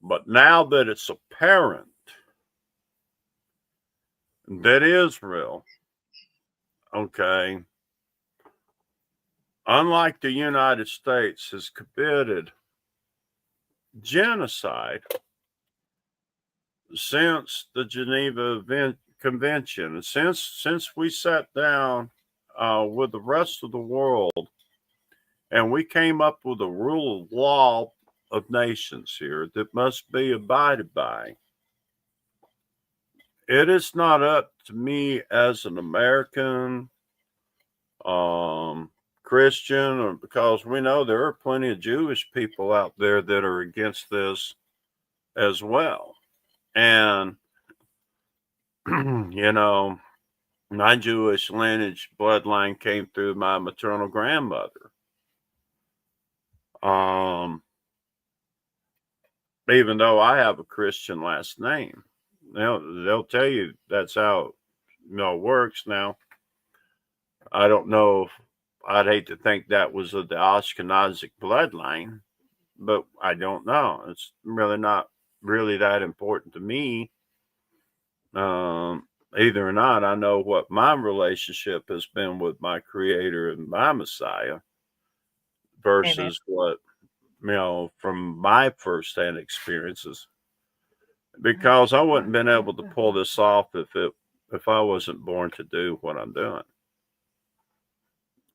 But now that it's apparent that Israel, okay, unlike the United States, has committed genocide since the Geneva Convention, and since we sat down with the rest of the world and we came up with a rule of law of nations here that must be abided by. It is not up to me as an American, Christian, or because we know there are plenty of Jewish people out there that are against this as well. And, my Jewish lineage bloodline came through my maternal grandmother. even though I have a Christian last name. They'll tell you that's how it works. Now, I don't know if I'd hate to think that was of the Ashkenazic bloodline, but I don't know. It's really not really that important to me. Either or not, I know what my relationship has been with my Creator and my Messiah versus what, from my firsthand experiences. Because I wouldn't been able to pull this off if I wasn't born to do what I'm doing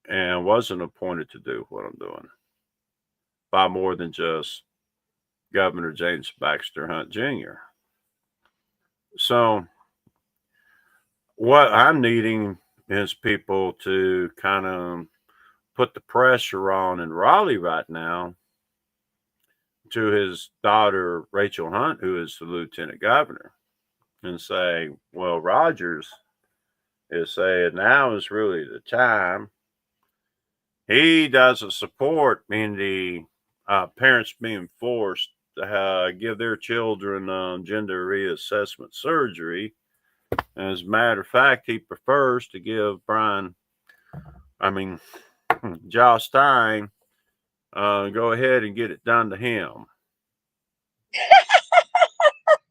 and wasn't appointed to do what I'm doing by more than just Governor James Baxter Hunt Jr. So what I'm needing is people to kind of put the pressure on in Raleigh right now to his daughter, Rachel Hunt, who is the lieutenant governor, and say, well, Rogers is saying now is really the time. He doesn't support the parents being forced to give their children gender reassessment surgery. As a matter of fact, he prefers to give Josh Stein, go ahead and get it done to him.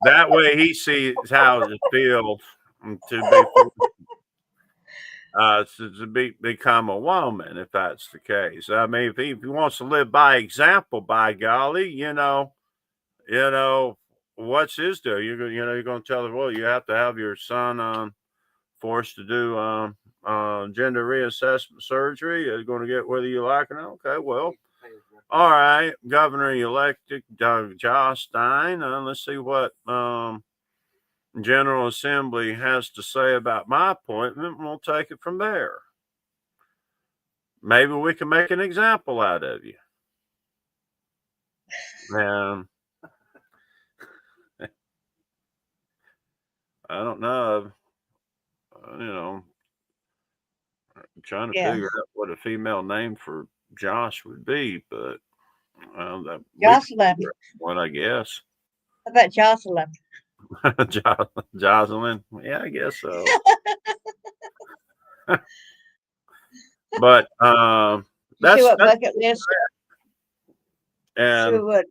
That way he sees how it feels to become a woman, if that's the case. I mean, if he wants to live by example, by golly, what's his deal? You're going to tell him, well, you have to have your son forced to do gender reassessment surgery. You're going to get whether you like it or not. Okay, well, all right, Governor-elected Josh Stein. Let's see what General Assembly has to say about my appointment, and we'll take it from there. Maybe we can make an example out of you. And I don't know, I'm trying to figure out what a female name for Josh would be, but Jocelyn. One, I guess. How about Jocelyn? Jocelyn? Yeah, I guess so. But see what bucket list? And see what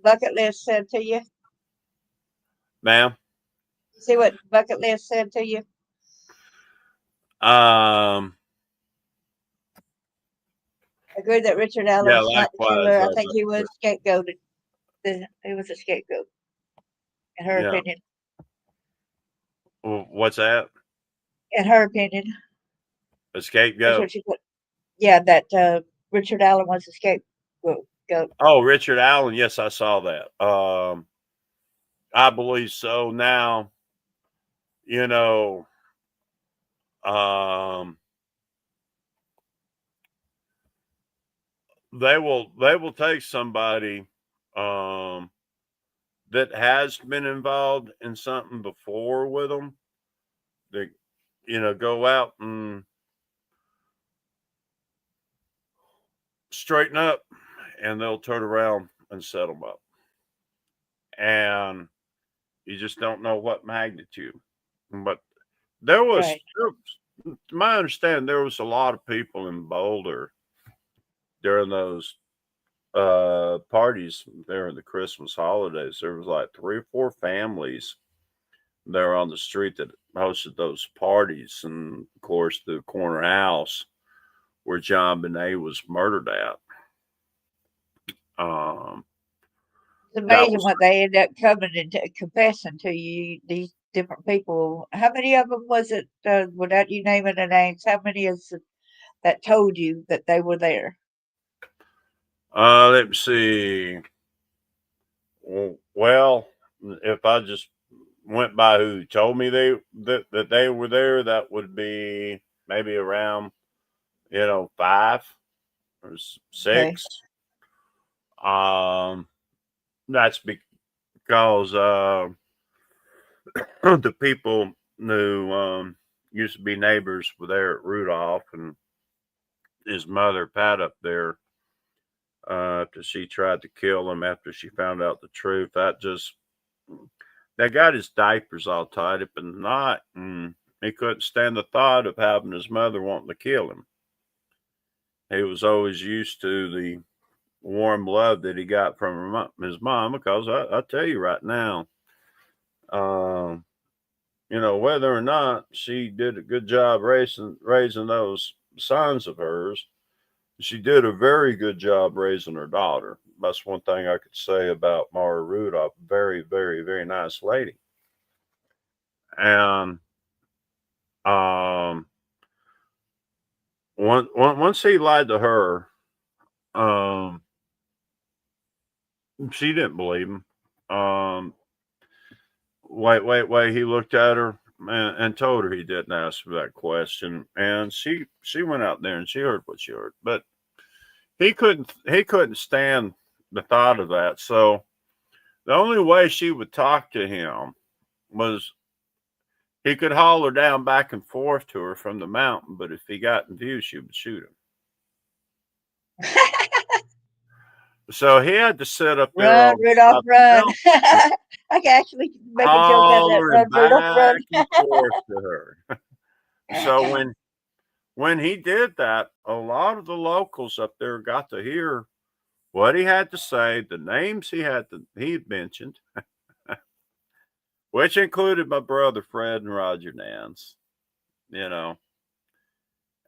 bucket list said to you, ma'am. See what bucket list said to you. Agreed that Richard Allen was not the killer. I think he was scapegoated. He was a scapegoat, in her opinion. What's that? In her opinion. A scapegoat? That's what she put. Yeah, that Richard Allen was a scapegoat. Oh, Richard Allen. Yes, I saw that. I believe so. Now, they will take somebody that has been involved in something before with them, that go out and straighten up, and they'll turn around and set them up, and you just don't know what magnitude. But there was, to my understanding, there was a lot of people in Boulder during those parties during the Christmas holidays. There was like 3 or 4 families there on the street that hosted those parties, and of course the corner house where John Benet was murdered at. It's amazing what they end up coming and confessing to you, these different people. How many of them was it, without you naming the names, how many is it that told you that they were there? Let's see. Well, if I just went by who told me that they were there, that would be maybe around 5 or 6. Okay. That's because the people who used to be neighbors were there at Rudolph, and his mother Pat up there after she tried to kill him after she found out the truth. That got his diapers all tied up in a knot, and he couldn't stand the thought of having his mother wanting to kill him. He was always used to the warm love that he got from his mom, because I tell you right now, whether or not she did a good job raising those sons of hers, she did a very good job raising her daughter. That's one thing I could say about Mara Rudolph. Very, very, very nice lady. And once he lied to her, she didn't believe him. Wait. He looked at her and told her he didn't ask for that question, and she went out there and she heard what she heard, but he couldn't stand the thought of that. So the only way she would talk to him was he could holler down back and forth to her from the mountain, but if he got in view, she would shoot him. So he had to sit up there Run, on Rudolph, run. the I can actually make a joke out of that. hollering Run, Rudolph, run. back and forth to her. So when he did that, a lot of the locals up there got to hear what he had to say, the names he mentioned, which included my brother Fred and Roger Nance,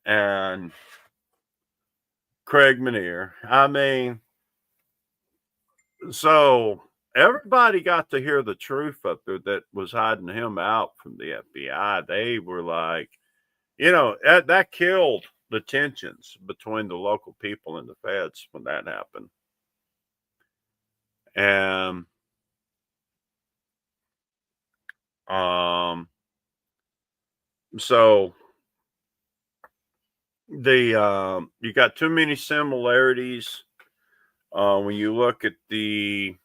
and Craig Manier. I mean, so everybody got to hear the truth up there that was hiding him out from the FBI. They were like, that killed the tensions between the local people and the feds when that happened. And so you got too many similarities when you look at the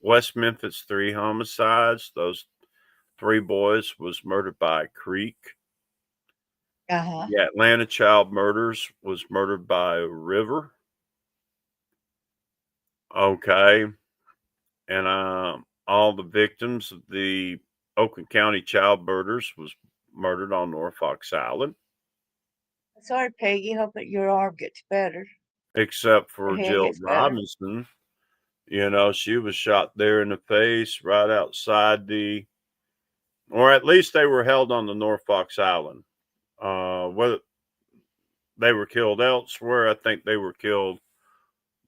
West Memphis 3 homicides. Those 3 boys was murdered by a creek. Uh-huh. The Atlanta child murders was murdered by a river. Okay. And all the victims of the Oakland County child murders was murdered on Norfolk Island. Sorry, Peggy. Hope that your arm gets better. Except for Your head Jill gets better. Robinson. She was shot there in the face right outside or at least they were held on the Norfolk Island. Whether they were killed elsewhere, I think they were killed,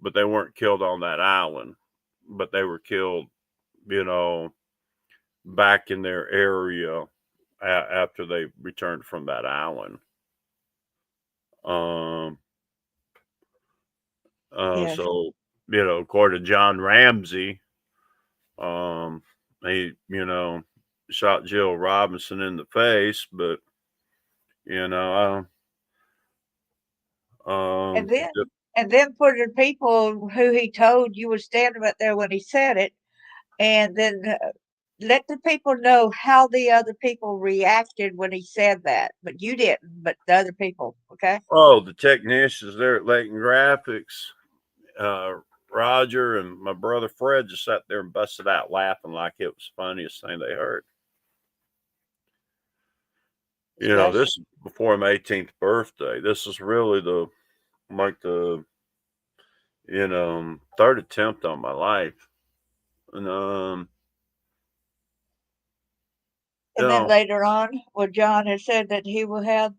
but they weren't killed on that island. But they were killed, back in their area after they returned from that island. Yes. So, according to John Ramsey, he, shot Jill Robinson in the face, but, and then for the people who he told, you were standing right there when he said it, and then let the people know how the other people reacted when he said that. But you didn't, but the other people, okay? Oh, the technicians there at Layton Graphics, Roger and my brother Fred just sat there and busted out laughing like it was the funniest thing they heard. This is before my 18th birthday. This is really the third attempt on my life. And then later on, John had said that he will have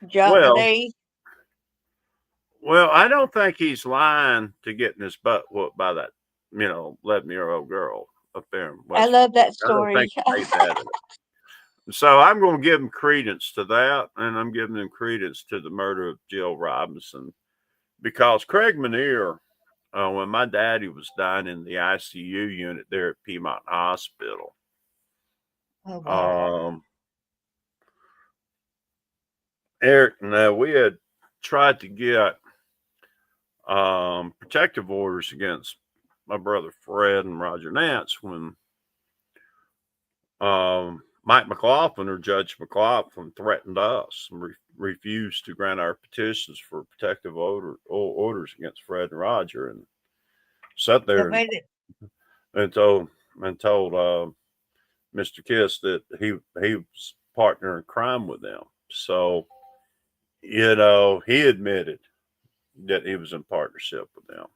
John and Dave. Well, I don't think he's lying to getting his butt whooped by that, 11-year-old girl up there in West. I love that story. I don't think he made that up. So I'm going to give him credence to that, and I'm giving him credence to the murder of Jill Robinson, because Craig Manier, when my daddy was dying in the ICU unit there at Piedmont Hospital, Eric and we had tried to get protective orders against my brother Fred and Roger Nance when Mike McLaughlin or Judge McLaughlin threatened us and refused to grant our petitions for protective orders against Fred and Roger, and sat They there made it. and told Mr. Kiss that he was partner in crime with them. So, he admitted that he was in partnership with them.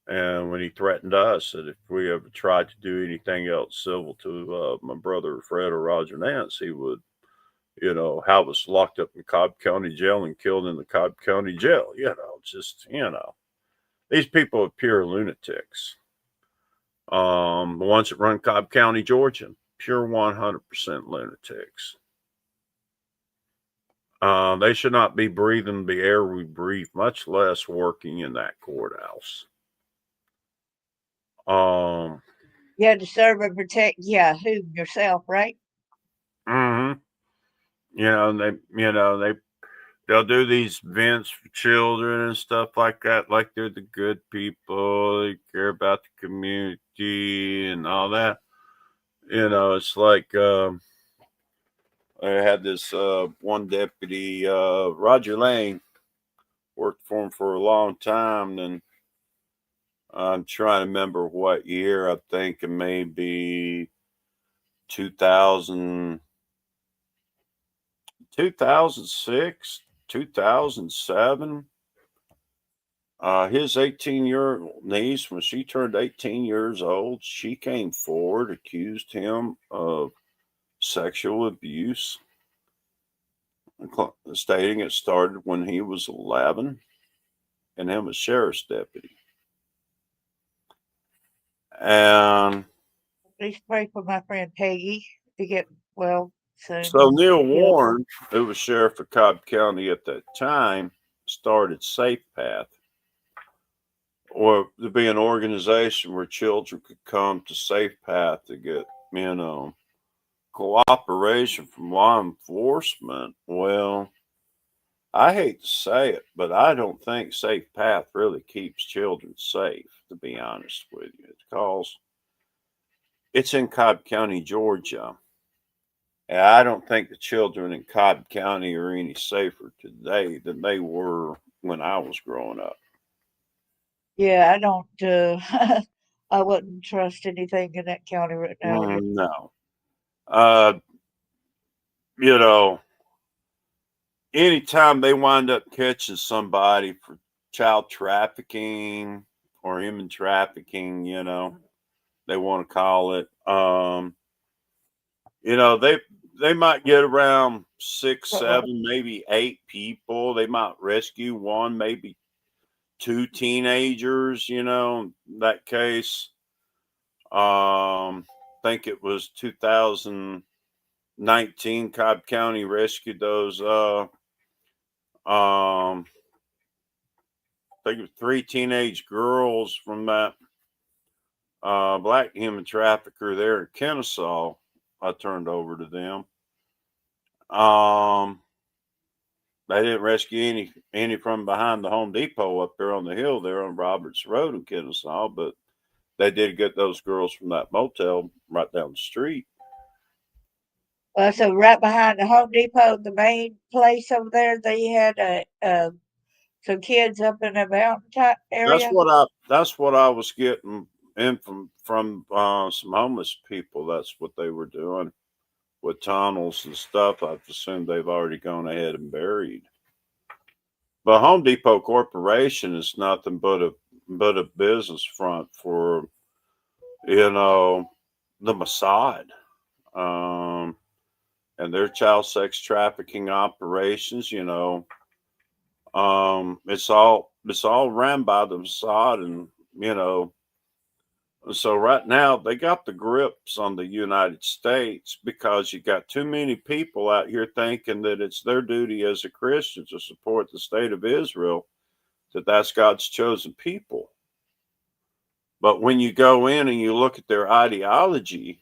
And when he threatened us that if we ever tried to do anything else civil to my brother Fred or Roger Nance, he would, have us locked up in Cobb County Jail and killed in the Cobb County Jail. These people are pure lunatics. The ones that run Cobb County, Georgia, pure 100% lunatics. They should not be breathing the air we breathe, much less working in that courthouse. You had to serve and protect, yourself, right? Mm-hmm. They'll do these events for children and stuff like that, like they're the good people, they care about the community and all that. It's like I had this one deputy, Roger Lane, worked for him for a long time, and I'm trying to remember what year. I think it may be 2006, 2007. His 18-year-old niece, when she turned 18 years old, she came forward, accused him of sexual abuse, stating it started when he was 11 and him a sheriff's deputy. And Please pray for my friend Peggy to get well soon. so Neil Warren, who was sheriff of Cobb County at that time, started Safe Path, or to be an organization where children could come to Safe Path to get, cooperation from law enforcement. Well, I hate to say it, but I don't think Safe Path really keeps children safe, to be honest with you. Because it's in Cobb County, Georgia. And I don't think the children in Cobb County are any safer today than they were when I was growing up. Yeah, I don't. I wouldn't trust anything in that county right now. No. Anytime they wind up catching somebody for child trafficking or human trafficking, they want to call it, they might get around 6, 7, maybe 8 people. They might rescue one, maybe 2 teenagers, in that case. I think it was 2019 Cobb County rescued those I think it was 3 teenage girls from that black human trafficker there in Kennesaw. I turned over to them. They didn't rescue any from behind the Home Depot up there on the hill there on Roberts Road in Kennesaw, but they did get those girls from that motel right down the street. Well, so right behind the Home Depot, the main place over there, they had some kids up in a mountain type area. That's what I was getting in from some homeless people. That's what they were doing with tunnels and stuff. I've assumed they've already gone ahead and buried. But Home Depot Corporation is nothing but a business front for the Mossad. And their child sex trafficking operations, it's all ran by the Mossad, and so right now they got the grips on the United States because you got too many people out here thinking that it's their duty as a Christian to support the state of Israel, that's God's chosen people. But when you go in and you look at their ideology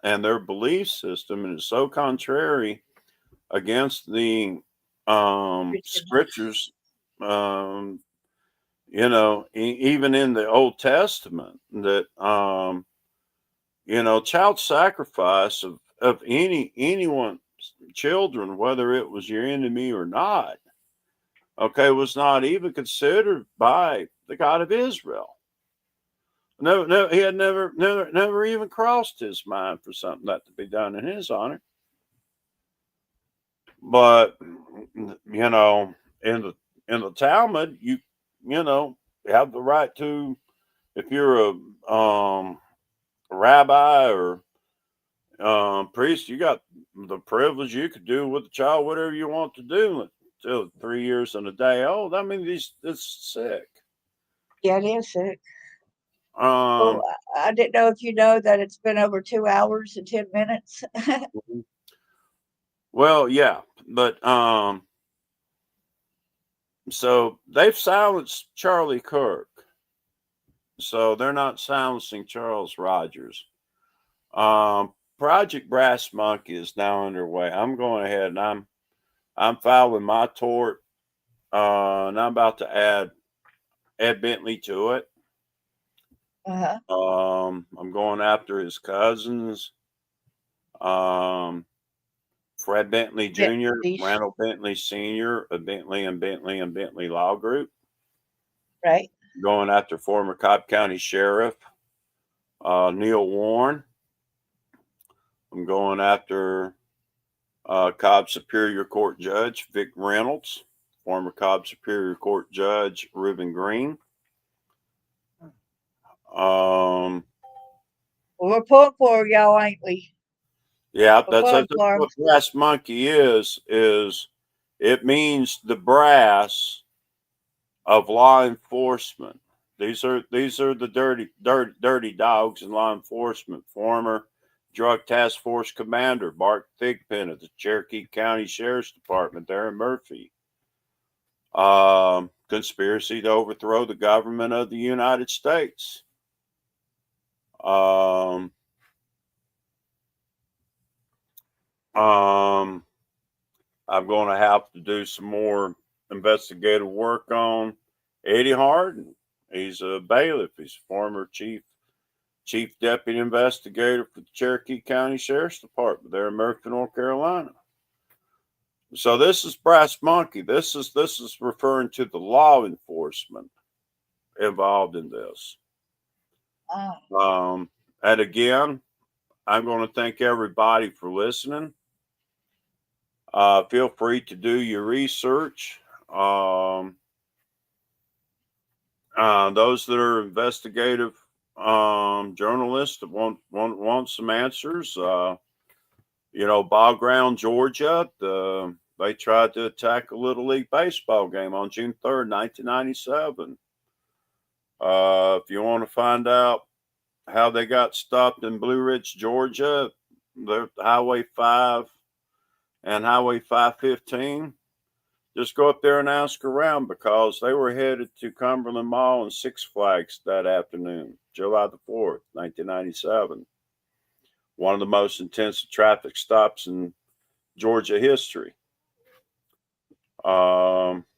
and their belief system, and it's so contrary against the scriptures, even in the Old Testament, that child sacrifice of anyone's children, whether it was your enemy or not, okay, was not even considered by the God of Israel. No, he had never even crossed his mind for something that to be done in his honor. But you know, in the Talmud, you have the right to, if you're a rabbi or priest, you got the privilege. You could do with the child whatever you want to do until 3 years and a day old. I mean, it's sick. Yeah, it is sick. Well, Um, I didn't know if you know that it's been over 2 hours and 10 minutes. well, yeah, but so they've silenced Charlie Kirk, so they're not silencing Charles Rogers. Project Brass Monkey is now underway. I'm going ahead and I'm filing my tort, and I'm about to add Ed Bentley to it. I'm going after his cousins, Fred Bentley Jr., Randall Bentley Sr., a Bentley and Bentley and Bentley Law Group. Right. Going after former Cobb County Sheriff Neil Warren. I'm going after Cobb Superior Court Judge Vic Reynolds, former Cobb Superior Court Judge Reuben Green. Well, we're pulling for y'all, ain't we? Yeah, that's what Brass Monkey is. It means the brass of law enforcement. These are the dirty dogs in law enforcement. Former Drug Task Force Commander Bart Thigpen at the Cherokee County Sheriff's Department there in Murphy. Conspiracy to overthrow the government of the United States. I'm going to have to do some more investigative work on Eddie Harden. He's a bailiff. He's a former chief deputy investigator for the Cherokee County Sheriff's Department there in Murphy, North Carolina. So this is Brass Monkey. This is referring to the law enforcement involved in this. And again, I'm going to thank everybody for listening. Feel free to do your research. Those that are investigative journalists that want some answers. Ball Ground, Georgia. They tried to attack a Little League baseball game on June 3rd, 1997. If you want to find out how they got stopped in Blue Ridge, Georgia, the Highway 5 and Highway 515, just go up there and ask around, because they were headed to Cumberland Mall and Six Flags that afternoon, July the 4th, 1997. One of the most intensive traffic stops in Georgia history.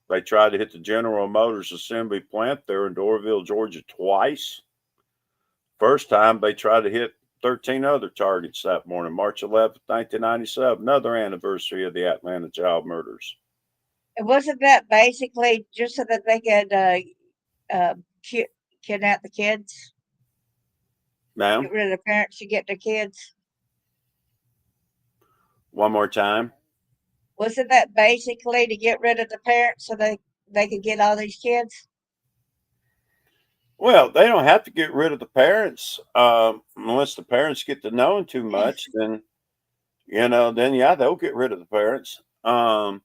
They tried to hit the General Motors assembly plant there in Doraville, Georgia twice. First time they tried to hit 13 other targets that morning, March 11th, 1997, another anniversary of the Atlanta child murders. And wasn't that basically just so that they could kidnap the kids? Ma'am? Get rid of the parents to get the kids? One more time. Wasn't that basically to get rid of the parents so they could get all these kids? Well, they don't have to get rid of the parents unless the parents get to knowing too much. Then yeah, they'll get rid of the parents. No,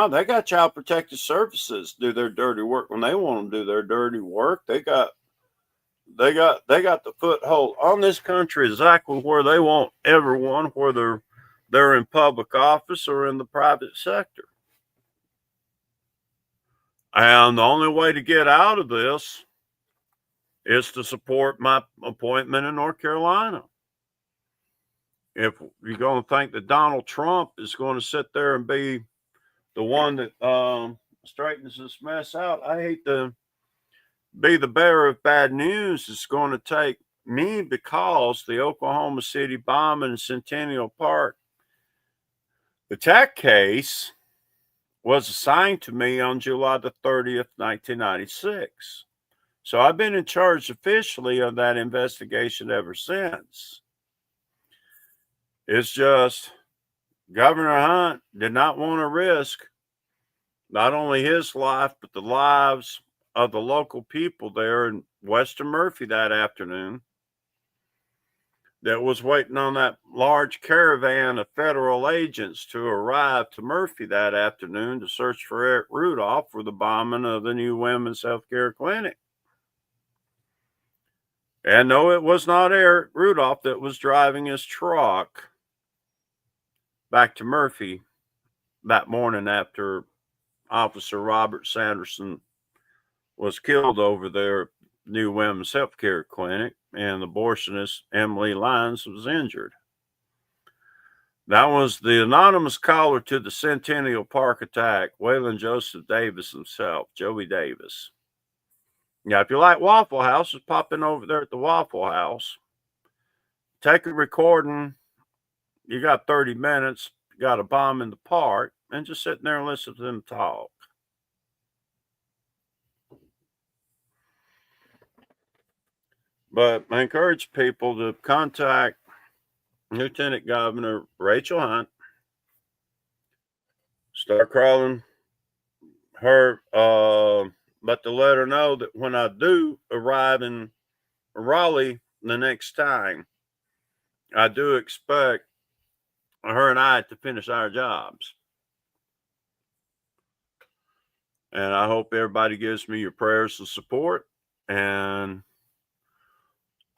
they got Child Protective Services do their dirty work when they want them to do their dirty work. They got the foothold on this country exactly where they want everyone, whether they're in public office or in the private sector. And the only way to get out of this is to support my appointment in North Carolina. If you're going to think that Donald Trump is going to sit there and be the one that straightens this mess out, I hate to be the bearer of bad news. It's going to take me because the Oklahoma City bombing in Centennial Park attack case was assigned to me on July the 30th, 1996. So I've been in charge officially of that investigation ever since. It's just Governor Hunt did not want to risk not only his life, but the lives of the local people there in Western Murphy that afternoon that was waiting on that large caravan of federal agents to arrive to Murphy that afternoon to search for Eric Rudolph for the bombing of the new women's healthcare clinic. And no, it was not Eric Rudolph that was driving his truck back to Murphy that morning after Officer Robert Sanderson was killed over there at New Women's Healthcare Clinic, and the abortionist Emily Lyons was injured. That was the anonymous caller to the Centennial Park attack, Waylon Joseph Davis himself, Joey Davis. Now, if you like Waffle House, just pop in over there at the Waffle House. Take a recording. You got 30 minutes. You got a bomb in the park, and just sit there and listen to them talk. But I encourage people to contact Lieutenant Governor Rachel Hunt, start calling her, but to let her know that when I do arrive in Raleigh the next time, I do expect her and I to finish our jobs. And I hope everybody gives me your prayers and support. And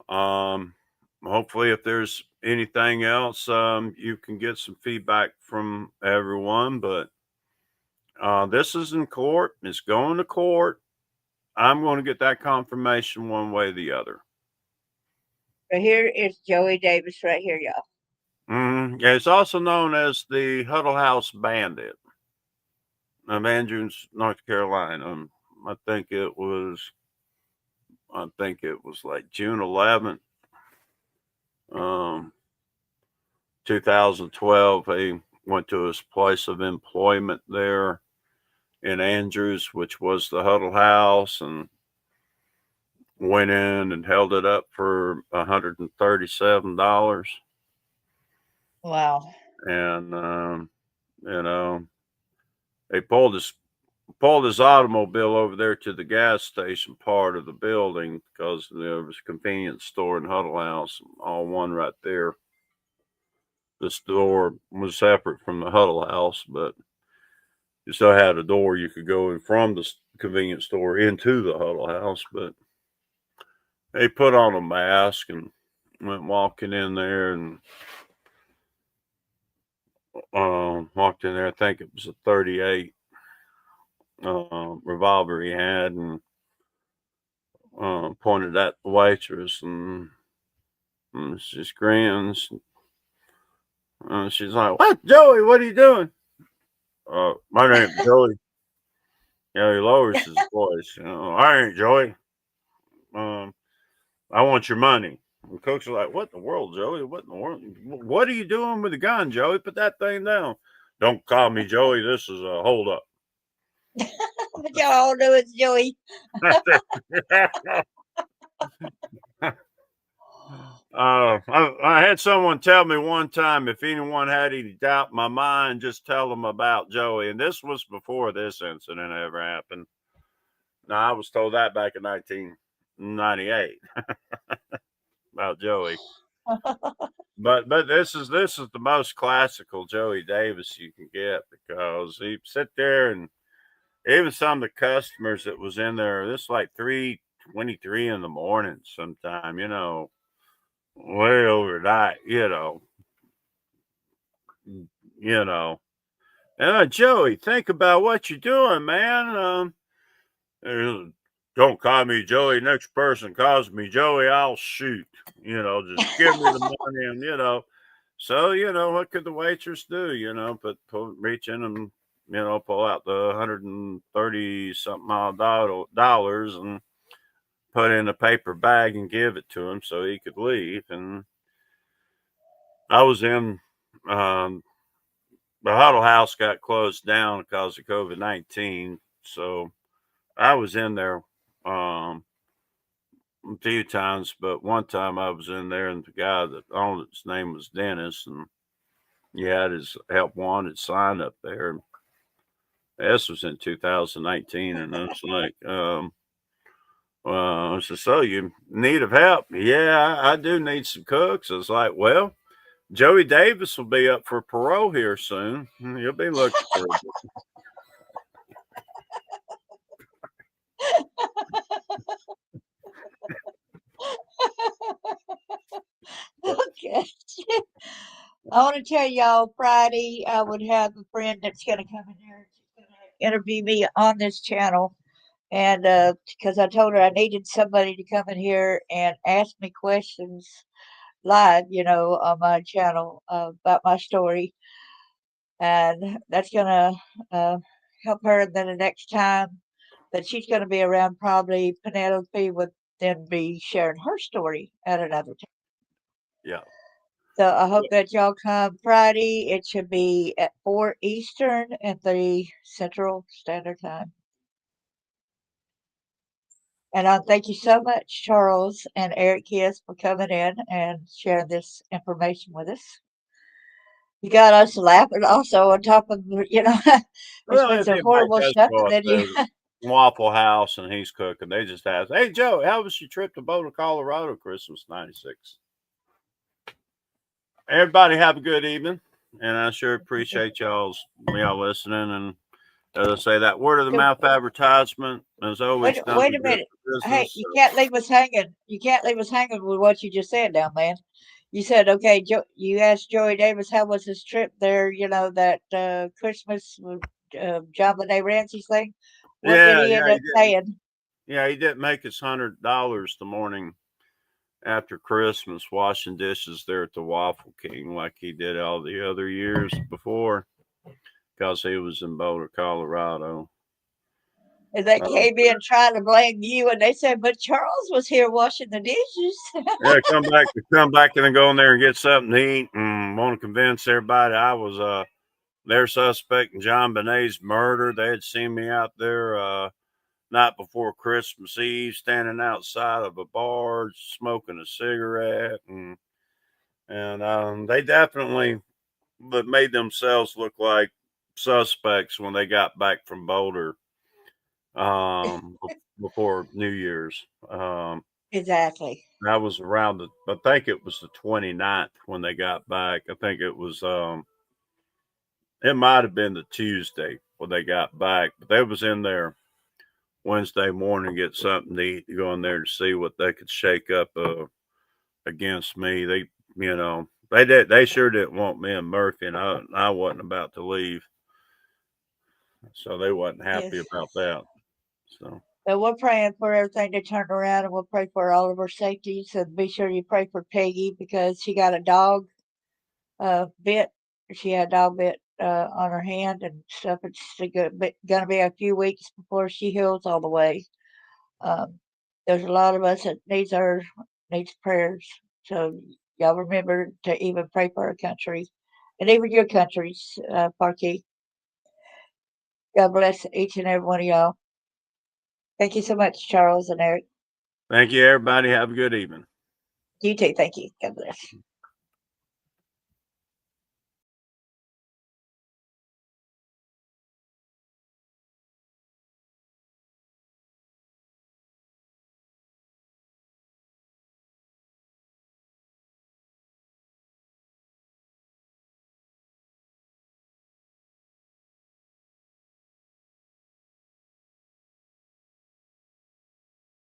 hopefully, if there's anything else, you can get some feedback from everyone. But this is in court. It's going to court. I'm going to get that confirmation one way or the other. So here is Joey Davis right here, y'all. Yeah, it's also known as the Huddle House Bandit of Andrews, North Carolina. I think it was like June 11th, 2012. He went to his place of employment there in Andrews, which was the Huddle House, and went in and held it up for $137. Wow. And they pulled his automobile over there to the gas station part of the building because there was a convenience store and Huddle House, all one right there. The store was separate from the Huddle House, but you still had a door you could go in from the convenience store into the Huddle House. But they put on a mask and went walking in there and walked in there. I think it was a 38 revolver he had, and pointed at the waitress, and she grins. She's like, "What, Joey? What are you doing?" My name's Joey. Yeah, he lowers his voice. I ain't Joey. I want your money. And Cook's like, "What in the world, Joey? What in the world? What are you doing with the gun, Joey? Put that thing down." "Don't call me Joey. This is a hold up." But y'all all know it's Joey. I had someone tell me one time, if anyone had any doubt in my mind, just tell them about Joey. And this was before this incident ever happened. Now, I was told that back in 1998 about Joey. But this is the most classical Joey Davis you can get, because he sit there, and even some of the customers that was in there, this like 3:23 in the morning sometime, way overnight, And Joey, think about what you're doing, man. Don't call me Joey. Next person calls me Joey, I'll shoot. Just give me the money, and So what could the waitress do? Reach in and pull out the $130 something odd dollars and put in a paper bag and give it to him so he could leave. And I was in the huddle house got closed down because of COVID-19, so I was in there a few times, but one time I was in there and the guy that owned it, his name was Dennis, and he had his help wanted sign up there. This was in 2019, and I was like, I said, so you need of help? Yeah, I do need some cooks. I was like, well, Joey Davis will be up for parole here soon. You'll be looking for it. Okay. I want to tell y'all, Friday, I would have a friend that's going to come in here. She's going to interview me on this channel. And because I told her I needed somebody to come in here and ask me questions live, on my channel about my story. And that's going to help her. And then the next time that she's going to be around, probably Penelope would then be sharing her story at another time. Yeah. So I hope that y'all come Friday. It should be at 4 Eastern and 3 Central Standard Time. And I thank you so much, Charles and Eric Kiss, for coming in and sharing this information with us. You got us laughing also on top of, there's Well, been if some you horrible might stuff. go And up then you, to Waffle House and he's cooking, they just ask, hey, Joe, how was your trip to Boulder, Colorado, Christmas '96? Everybody have a good evening, and I sure appreciate y'all listening. And as I say, that word of the mouth advertisement is always done wait a good minute. for Hey, business. you can't leave us hanging. You can't leave us hanging with what you just said now, man. You said, okay, you asked Joey Davis, how was his trip there, that Christmas with John Benet Ramsey's thing? What did he end up saying? Yeah, he didn't make his $100 the morning after Christmas washing dishes there at the Waffle King like he did all the other years before because he was in Boulder, Colorado. And they came in trying to blame you, and they said, but Charles was here washing the dishes. Yeah, come back and then go in there and get something to eat and want to convince everybody I was their suspect in John Benet's murder. They had seen me out there night before Christmas Eve standing outside of a bar smoking a cigarette, and they definitely made themselves look like suspects when they got back from Boulder before New Year's. Exactly. That was around I think it was the 29th when they got back. I think it was it might have been the Tuesday when they got back, but they was in there Wednesday morning to get something to eat, to go in there to see what they could shake up against me. They sure didn't want me and Murphy, and I wasn't about to leave, so they wasn't happy about that. So we're praying for everything to turn around, and we'll pray for all of our safeties. And be sure you pray for Peggy because she got a dog bit. She had a dog bit on her hand and stuff. It's going to be a few weeks before she heals all the way. There's a lot of us that needs prayers. So y'all remember to even pray for our country and even your countries, Parkey. God bless each and every one of y'all. Thank you so much, Charles and Eric. thank you, everybody. Have a good evening. You too. Thank you. God bless.